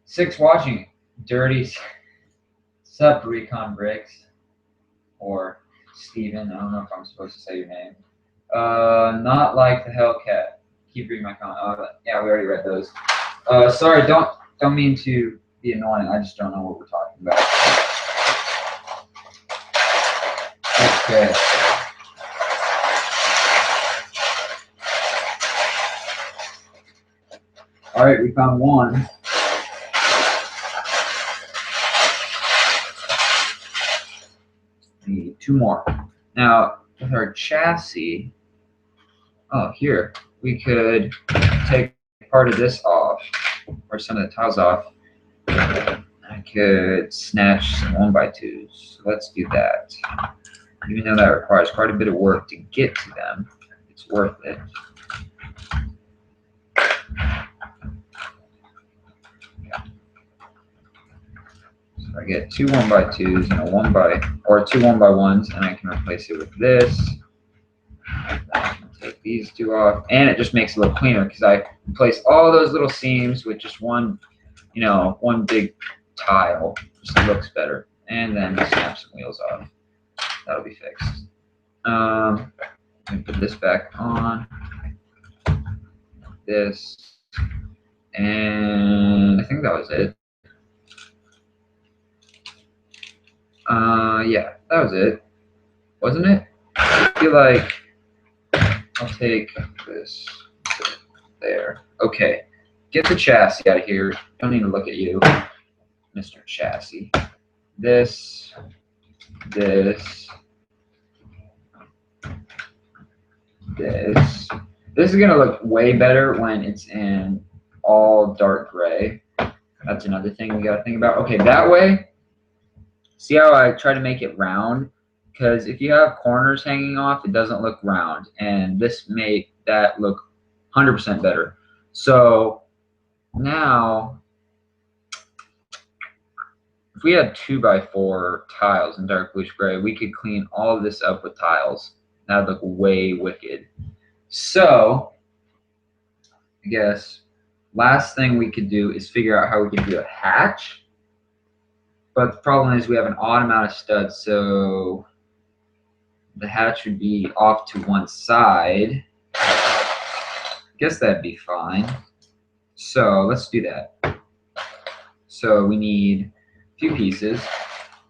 6 watching. Dirty. Sup, Recon Bricks? Or Steven. I don't know if I'm supposed to say your name. Not like the Hellcat. Keep reading my comment. Yeah, we already read those. Sorry, don't mean to be annoying. I just don't know what we're talking about. Okay. All right, we found 1. We need 2 more. Now, with our chassis, here, we could take part of this off, or some of the tiles off. I could snatch some 1x2s. So let's do that. Even though that requires quite a bit of work to get to them, it's worth it. So I get 2 1x2s and a 2 1x1s, and I can replace it with this. I can take these 2 off, and it just makes it look cleaner because I replace all those little seams with just one big tile. Just looks better. And then snap some wheels off. That'll be fixed. Let me put this back on. This. And I think that was it. Yeah, that was it. Wasn't it? I feel like I'll take this there. Okay. Get the chassis out of here. Don't need to look at you, Mr. Chassis. This. This is gonna look way better when it's in all dark gray. That's another thing we gotta think about. Okay, that way, see how I try to make it round? Because if you have corners hanging off, it doesn't look round, and this made that look 100% better. So now, if we had 2x4 tiles in dark bluish gray, we could clean all of this up with tiles. That would look way wicked. So, I guess last thing we could do is figure out how we can do a hatch. But the problem is we have an odd amount of studs, so the hatch would be off to one side. I guess that'd be fine. So let's do that. So we need a few pieces,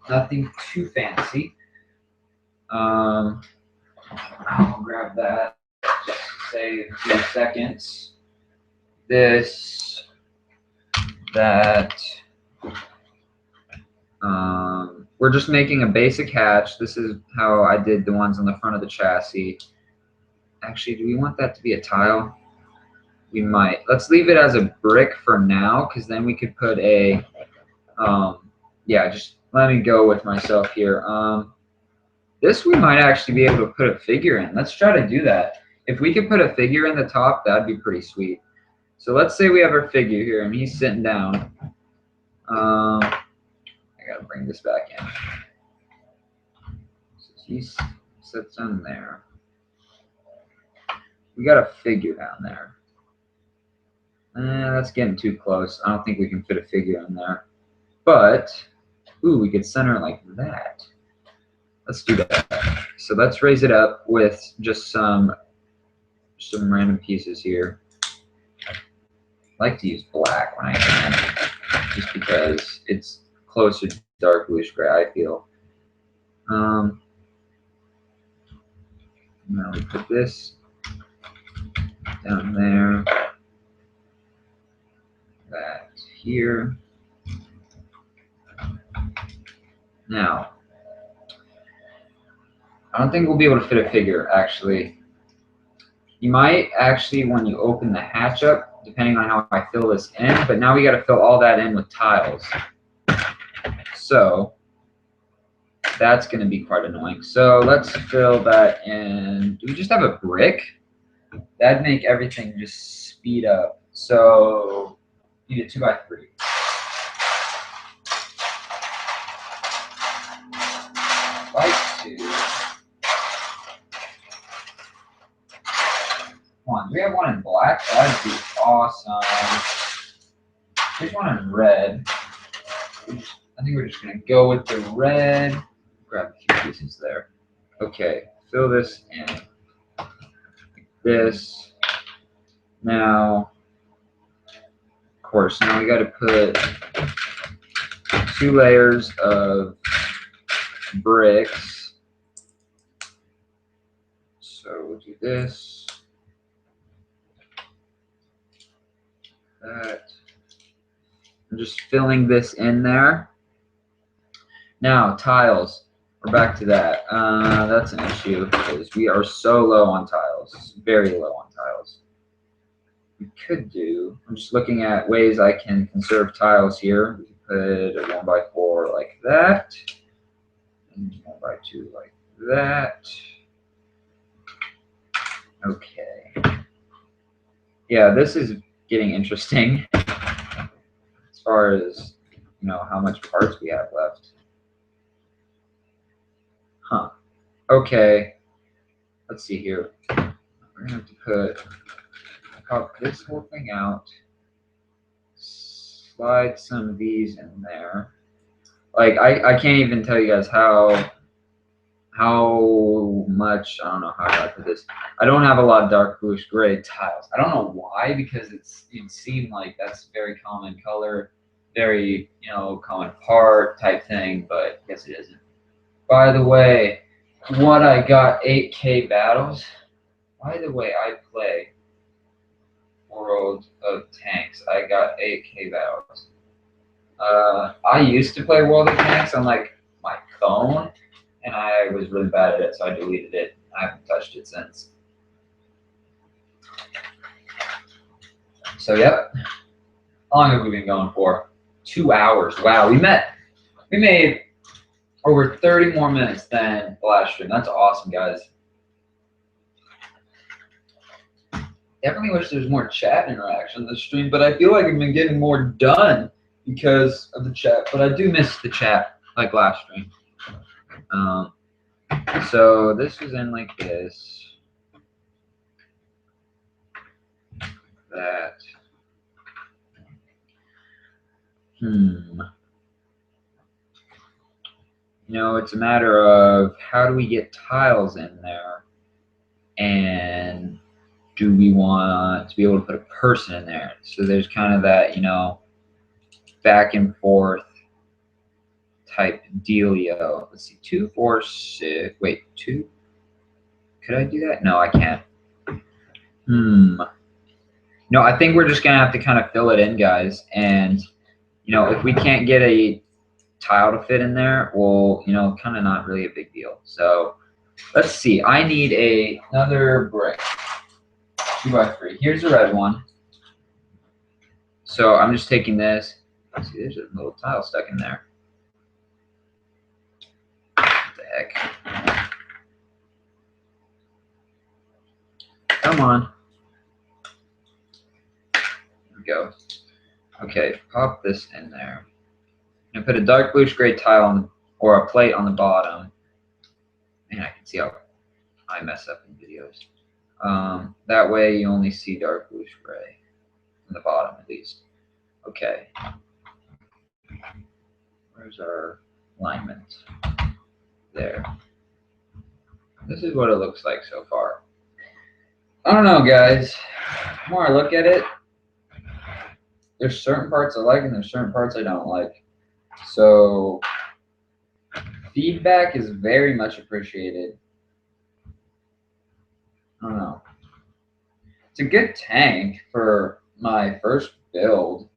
nothing too fancy. I'll grab that. Just save a few seconds. This, that. We're just making a basic hatch. This is how I did the ones on the front of the chassis. Actually, do we want that to be a tile? We might. Let's leave it as a brick for now, because then we could put a, yeah, just let me go with myself here. This we might actually be able to put a figure in. Let's try to do that. If we could put a figure in the top, that'd be pretty sweet. So let's say we have our figure here, and he's sitting down. I gotta bring this back in. So he sits on there. We got a figure down there. That's getting too close. I don't think we can fit a figure in there. But, ooh, we could center it like that. Let's do that. So let's raise it up with just some random pieces here. I like to use black when I can, just because it's closer to dark bluish gray, I feel. Now we put this down there. That here. Now, I don't think we'll be able to fit a figure, actually. You might actually, when you open the hatch up, depending on how I fill this in, but now we got to fill all that in with tiles. So that's going to be quite annoying. So let's fill that in. Do we just have a brick? That'd make everything just speed up. So need a 2x3. Like to. Come on, do we have one in black? That'd be awesome. Here's one in red. I think we're just gonna go with the red. Grab a few pieces there. Okay, fill this in. Like this. Now, of course, now we gotta put 2 layers of bricks. So we'll do this. That. I'm just filling this in there. Now, tiles. We're back to that. That's an issue because we are so low on tiles. Very low on tiles. We could do, I'm just looking at ways I can conserve tiles here. We could put a 1x4 like that. And 1x2 like that. Okay. Yeah, this is getting interesting as far as, you know, how much parts we have left. Huh. Okay. Let's see here. We're gonna have to pop this whole thing out. Slide some of these in there. Like I can't even tell you guys how much, I don't know how I put this. I don't have a lot of dark bluish gray tiles. I don't know why, because it seemed like that's a very common color, very, you know, common part type thing, but I guess it isn't. By the way, what I got 8K battles. By the way, I play World of Tanks. I got 8K battles. I used to play World of Tanks on like my phone, and I was really bad at it, so I deleted it. I haven't touched it since. So yep. How long have we been going for? 2 hours. Wow, we made over 30 more minutes than the last stream. That's awesome, guys. Definitely wish there was more chat interaction in the stream, but I feel like I've been getting more done because of the chat. But I do miss the chat, like last stream. So this was in like this. That. You know, it's a matter of how do we get tiles in there, and do we want to be able to put a person in there? So there's kind of that, you know, back and forth type dealio. Let's see, 2, 4, 6. Wait, 2. Could I do that? No, I can't. No, I think we're just gonna have to kind of fill it in, guys. And you know, if we can't get a tile to fit in there, well, you know, kind of not really a big deal. So let's see. I need another brick. 2x3. Here's the red one. So I'm just taking this. See, there's a little tile stuck in there. What the heck? Come on. There we go. Okay, pop this in there. And put a dark bluish gray tile on, or a plate on the bottom. Man, I can see how I mess up in videos. That way you only see dark bluish gray on the bottom at least. Okay. Where's our alignment? There. This is what it looks like so far. I don't know, guys. The more I look at it, there's certain parts I like and there's certain parts I don't like. So feedback is very much appreciated. I don't know. It's a good tank for my first build.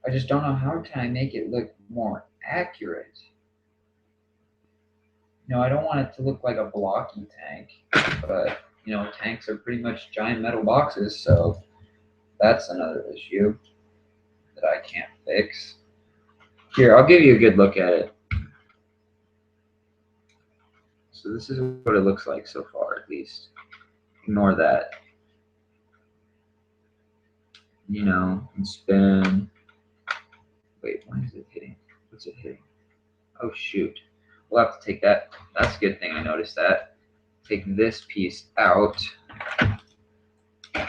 I just don't know how can I make it look more accurate. You know, I don't want it to look like a blocky tank, but you know, tanks are pretty much giant metal boxes, so that's another issue that I can't fix. Here, I'll give you a good look at it. So this is what it looks like so far, at least. Ignore that. You know, and spin. Wait, why is it hitting? What's it hitting? Oh, shoot. We'll have to take that. That's a good thing I noticed that. Take this piece out. If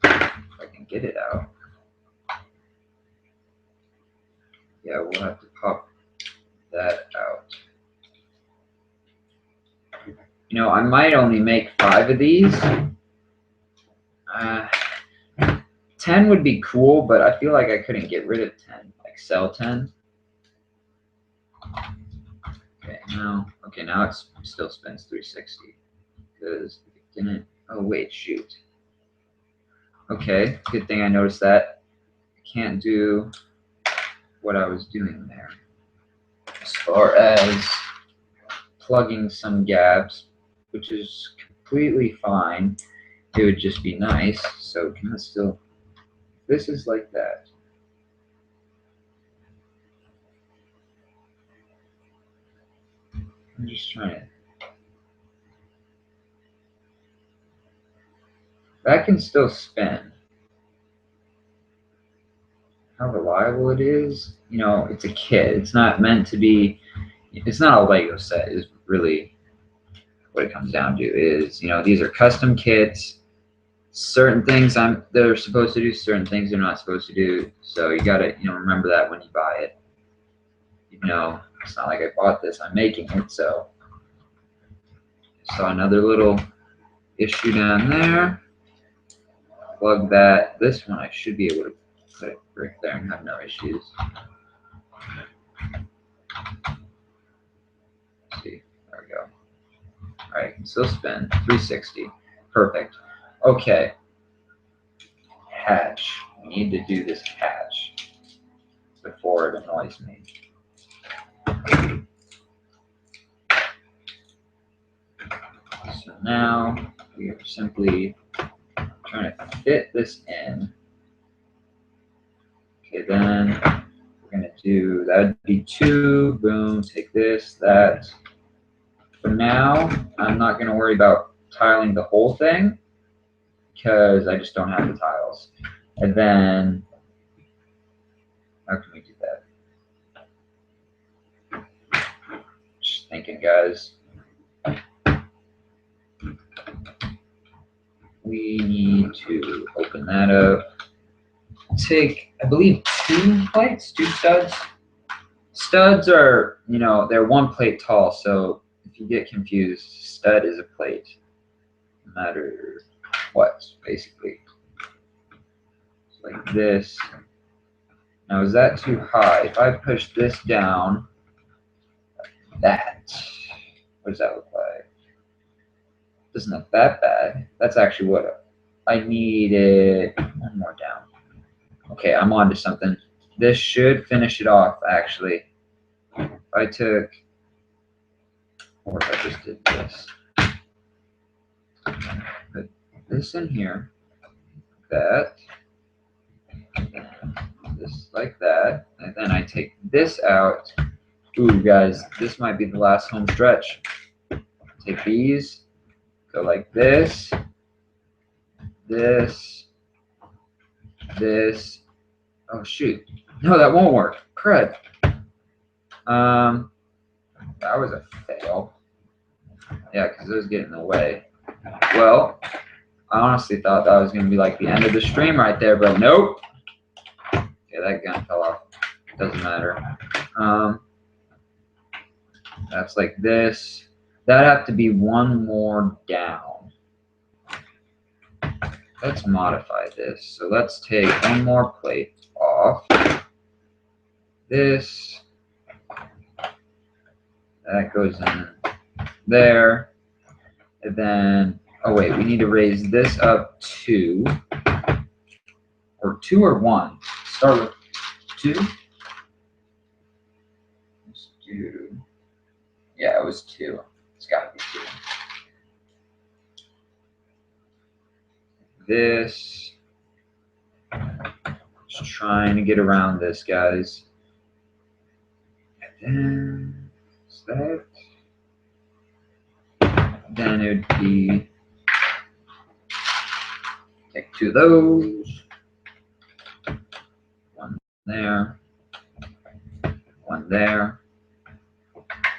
I can get it out. Yeah, we'll have to pop that out. You know, I might only make 5 of these. 10 would be cool, but I feel like I couldn't get rid of 10. Like sell 10. Okay, now it still spins 360. Because it didn't. Oh, wait, shoot. Okay, good thing I noticed that. I can't do what I was doing there. As far as plugging some gaps, which is completely fine. It would just be nice. So can I still, this is like that. I'm just trying to, that can still spin. How reliable it is, you know, it's a kit. It's not meant to be, it's not a Lego set is really what it comes down to is, you know, these are custom kits. Certain things they're supposed to do, certain things they're not supposed to do. So you gotta, you know, remember that when you buy it. You know, it's not like I bought this, I'm making it. So saw another little issue down there. Plug that. This one I should be able to put a brick there and have no issues. Let's see, there we go. All right, still spin 360. Perfect. Okay. Hatch. We need to do this hatch before it annoys me. So now we are simply trying to fit this in. Okay, then we're going to do, that would be 2. Boom, take this, that. For now, I'm not going to worry about tiling the whole thing because I just don't have the tiles. And then, how can we do that? Just thinking, guys. We need to open that up. Take, I believe, 2 plates, 2 studs. Studs are, you know, they're 1 plate tall, so if you get confused, stud is a plate, no matter what, basically. So like this. Now, is that too high? If I push this down, that, what does that look like? Doesn't look that bad. That's actually what I needed. 1 more down. Okay, I'm on to something. This should finish it off, actually. If I took, or if I just did this. Put this in here, that, and this like that, and then I take this out. Ooh, guys, this might be the last home stretch. Take these, go like this, this, this. Oh shoot, no, that won't work. Crud. That was a fail. Yeah, because it was getting in the way. Well, I honestly thought that was going to be like the end of the stream right there, but nope. Okay, that gun fell off. Doesn't matter. That's like this. That'd have to be 1 more down. Let's modify this. So let's take 1 more plate off. This. That goes in there. And then, oh wait, we need to raise this up 2. Or 2 or 1. Start with 2. Let's do Yeah, it was 2. It's got to be 2. This. Just trying to get around this, guys. And then is that. Then it would be take 2 of those. 1 there. 1 there.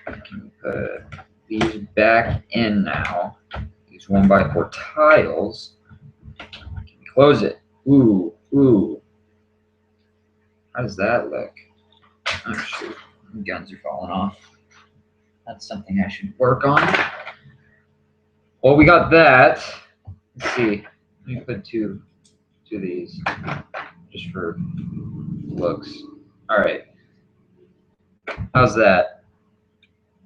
I can put these back in now. These 1x4 tiles. Close it. Ooh, ooh. How does that look? Oh shoot, the guns are falling off. That's something I should work on. Well, we got that. Let's see. Let me put two of these just for looks. All right. How's that?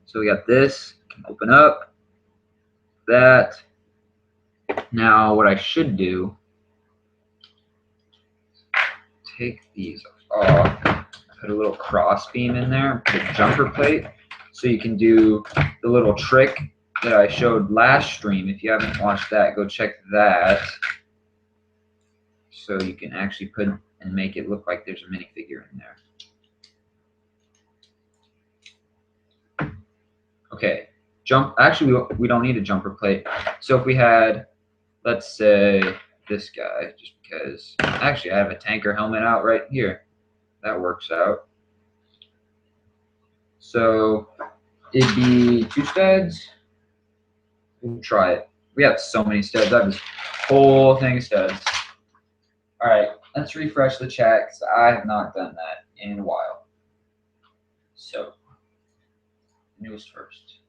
So we got this. Can open up that. Now what I should do, take these off, put a little cross beam in there, put a jumper plate, so you can do the little trick that I showed last stream. If you haven't watched that, go check that. So you can actually put and make it look like there's a minifigure in there. Okay, actually we don't need a jumper plate. So if we had, let's say this guy, just because, actually I have a tanker helmet out right here. That works out. So it'd be 2 studs. We'll try it. We have so many studs. I have this whole thing of studs. All right, let's refresh the chat because I have not done that in a while. So, newest first.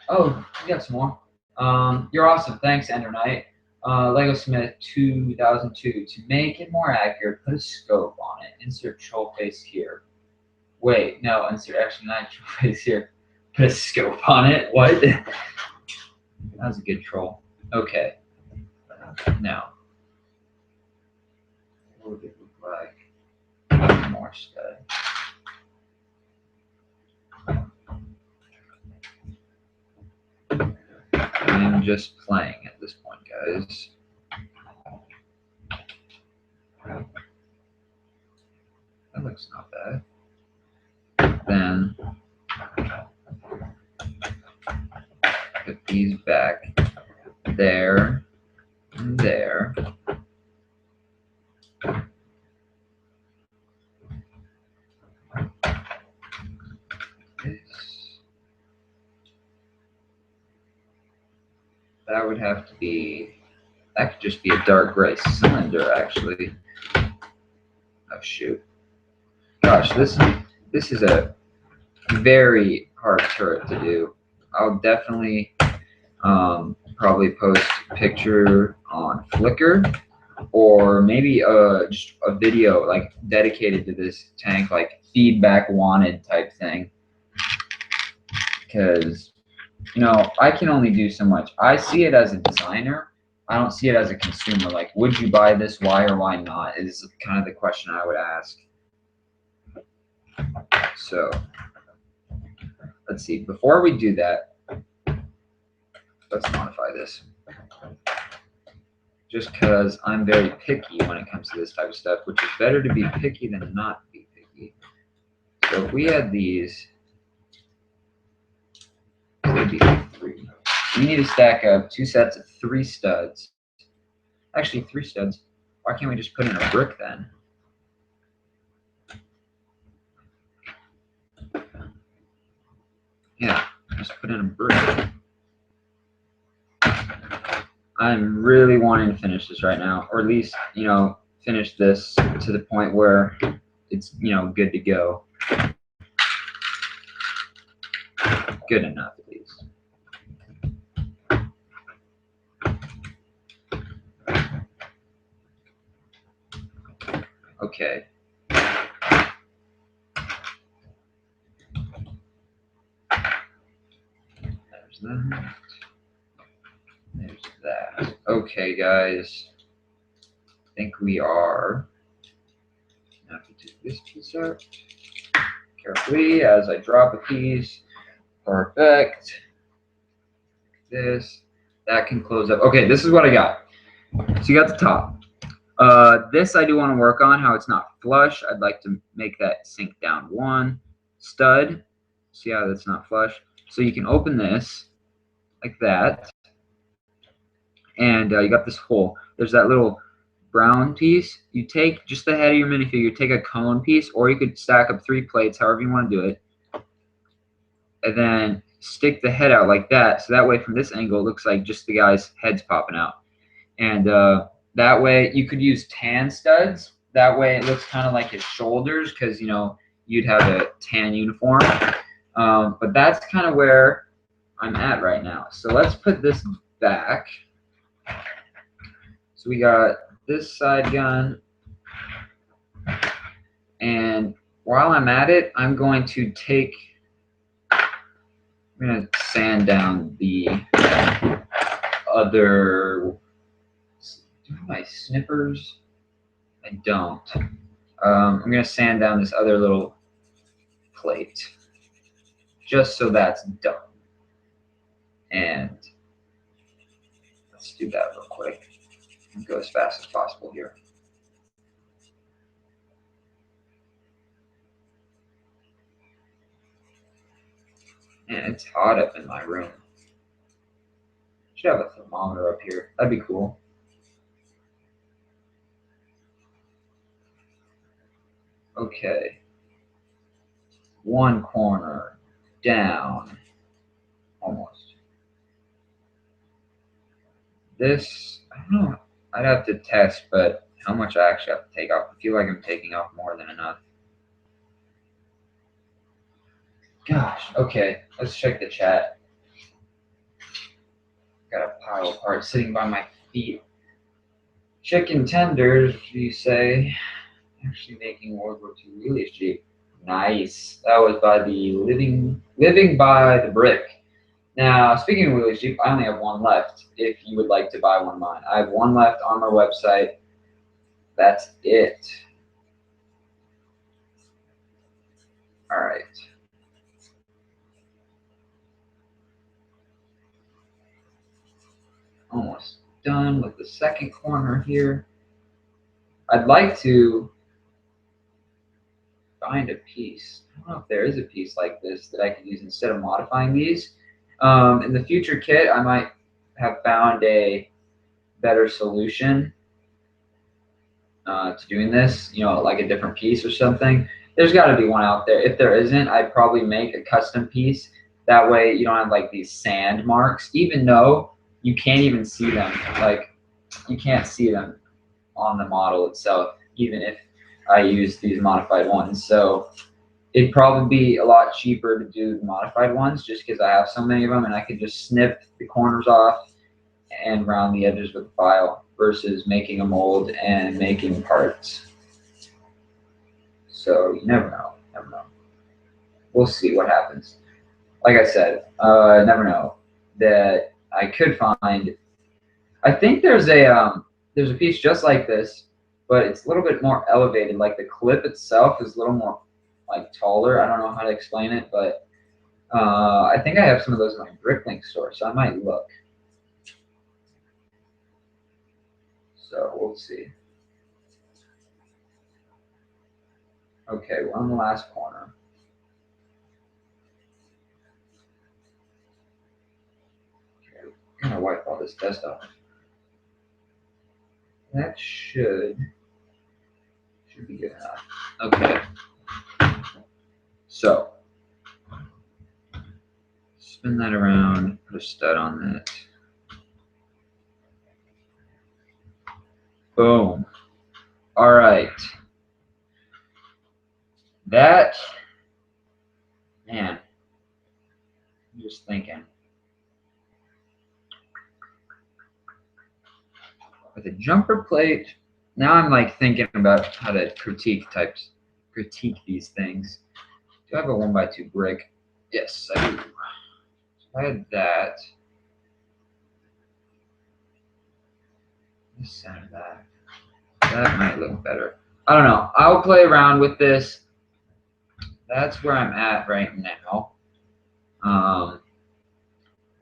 Oh, we got some more. You're awesome. Thanks, Ender Knight. Lego Smith 2002. To make it more accurate, put a scope on it. Insert troll face here. Wait, no, insert actually not troll face here. Put a scope on it. What? That was a good troll. Okay. Now, what would it look like? More stud. I'm just playing at this point, guys. That looks not bad. Then put these back there and there. That would have to be, that could just be a dark gray cylinder, actually. Oh shoot. Gosh, this is a very hard turret to do. I'll definitely probably post a picture on Flickr, or maybe just a video like dedicated to this tank, like feedback wanted type thing. Because, you know, I can only do so much. I see it as a designer. I don't see it as a consumer. Like, would you buy this? Why or why not? Is kind of the question I would ask. So, let's see. Before we do that, let's modify this. Just because I'm very picky when it comes to this type of stuff, which is better to be picky than not be picky. So if we had these, they'd be 3. We need to stack up 2 sets of 3 studs. Actually, 3 studs. Why can't we just put in a brick then? Yeah, just put in a brick. I'm really wanting to finish this right now, or at least, you know, finish this to the point where it's, you know, good to go. Good enough, at least. Okay. There's that. There's that. Okay, guys. I think we are. I have to take this piece out carefully as I drop a piece. Perfect. That can close up. Okay, this is what I got. So you got the top. This I do want to work on, how it's not flush. I'd like to make that sink down one. Stud. See how that's not flush? So you can open this like that. And you got this hole. There's that little brown piece. You take just the head of your minifigure, take a cone piece, or you could stack up 3 plates, however you want to do it. And then stick the head out like that. So that way from this angle, it looks like just the guy's head's popping out. And that way you could use tan studs. That way it looks kind of like his shoulders because, you know, you'd have a tan uniform. But that's kind of where I'm at right now. So let's put this back. So we got this side gun. And while I'm at it, I'm going to sand down the other. Do I have my snippers? I don't. I'm going to sand down this other little plate just so that's done. And let's do that real quick. Go as fast as possible here. Man, it's hot up in my room. Should have a thermometer up here. That'd be cool. Okay. One corner down. Almost. This, I don't know. I'd have to test, but how much I actually have to take off. I feel like I'm taking off more than enough. Gosh, okay. Let's check the chat. Got a pile of parts sitting by my feet. Chicken tenders, you say. Actually making World War II really cheap. Nice. That was by the Living by the Brick. Now, speaking of really cheap, I only have one left if you would like to buy one of mine. I have one left on my website. That's it. All right. Almost done with the second corner here. I'd like to find a piece. I don't know if there is a piece like this that I can use instead of modifying these. In the future kit, I might have found a better solution to doing this, you know, like a different piece or something. There's got to be one out there. If there isn't, I'd probably make a custom piece. That way you don't have like these sand marks, even though you can't even see them. Like, you can't see them on the model itself, even if I use these modified ones. So it'd probably be a lot cheaper to do the modified ones just because I have so many of them and I could just snip the corners off and round the edges with a file versus making a mold and making parts. So you never know. Never know. We'll see what happens. Like I said, never know. That I could find. I think there's a piece just like this, but it's a little bit more elevated. Like the clip itself is a little more like taller. I don't know how to explain it, but I think I have some of those in my BrickLink store, so I might look. So we'll see. Okay, we're on the last corner. Okay, I'm gonna wipe all this dust off. That should be good enough. Okay. So spin that around, put a stud on that. Boom. All right. That, man, I'm just thinking. With a jumper plate, now I'm like thinking about how to critique these things. Do I have a 1x2 brick? Yes, I do. So I had that. Let's center that. That might look better. I don't know. I'll play around with this. That's where I'm at right now.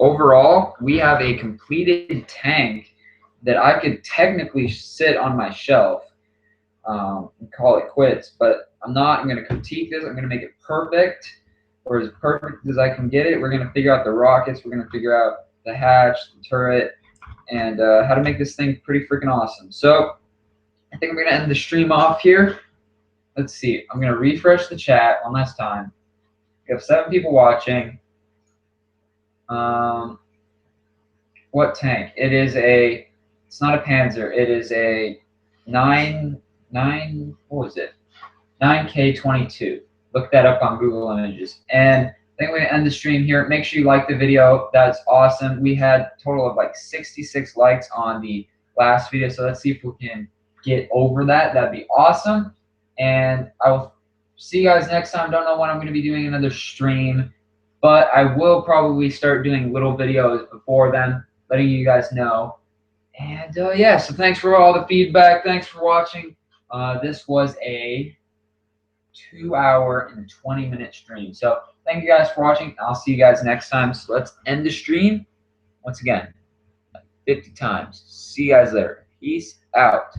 Overall, we have a completed tank that I could technically sit on my shelf and call it quits, but I'm not. I'm going to critique this. I'm going to make it perfect, or as perfect as I can get it. We're going to figure out the rockets. We're going to figure out the hatch, the turret, and how to make this thing pretty freaking awesome. So I think I'm going to end the stream off here. Let's see. I'm going to refresh the chat one last time. We have 7 people watching. What tank? It is a. It's not a Panzer. It is a 9. What was it? 9K22. Look that up on Google Images. And I think we're gonna end the stream here. Make sure you like the video. That's awesome. We had a total of like 66 likes on the last video. So let's see if we can get over that. That'd be awesome. And I will see you guys next time. Don't know when I'm going to be doing another stream, but I will probably start doing little videos before then, letting you guys know. And yeah, so thanks for all the feedback. Thanks for watching. This was a 2-hour and 20-minute stream. So thank you guys for watching. I'll see you guys next time. So let's end the stream once again, 50 times. See you guys later. Peace out.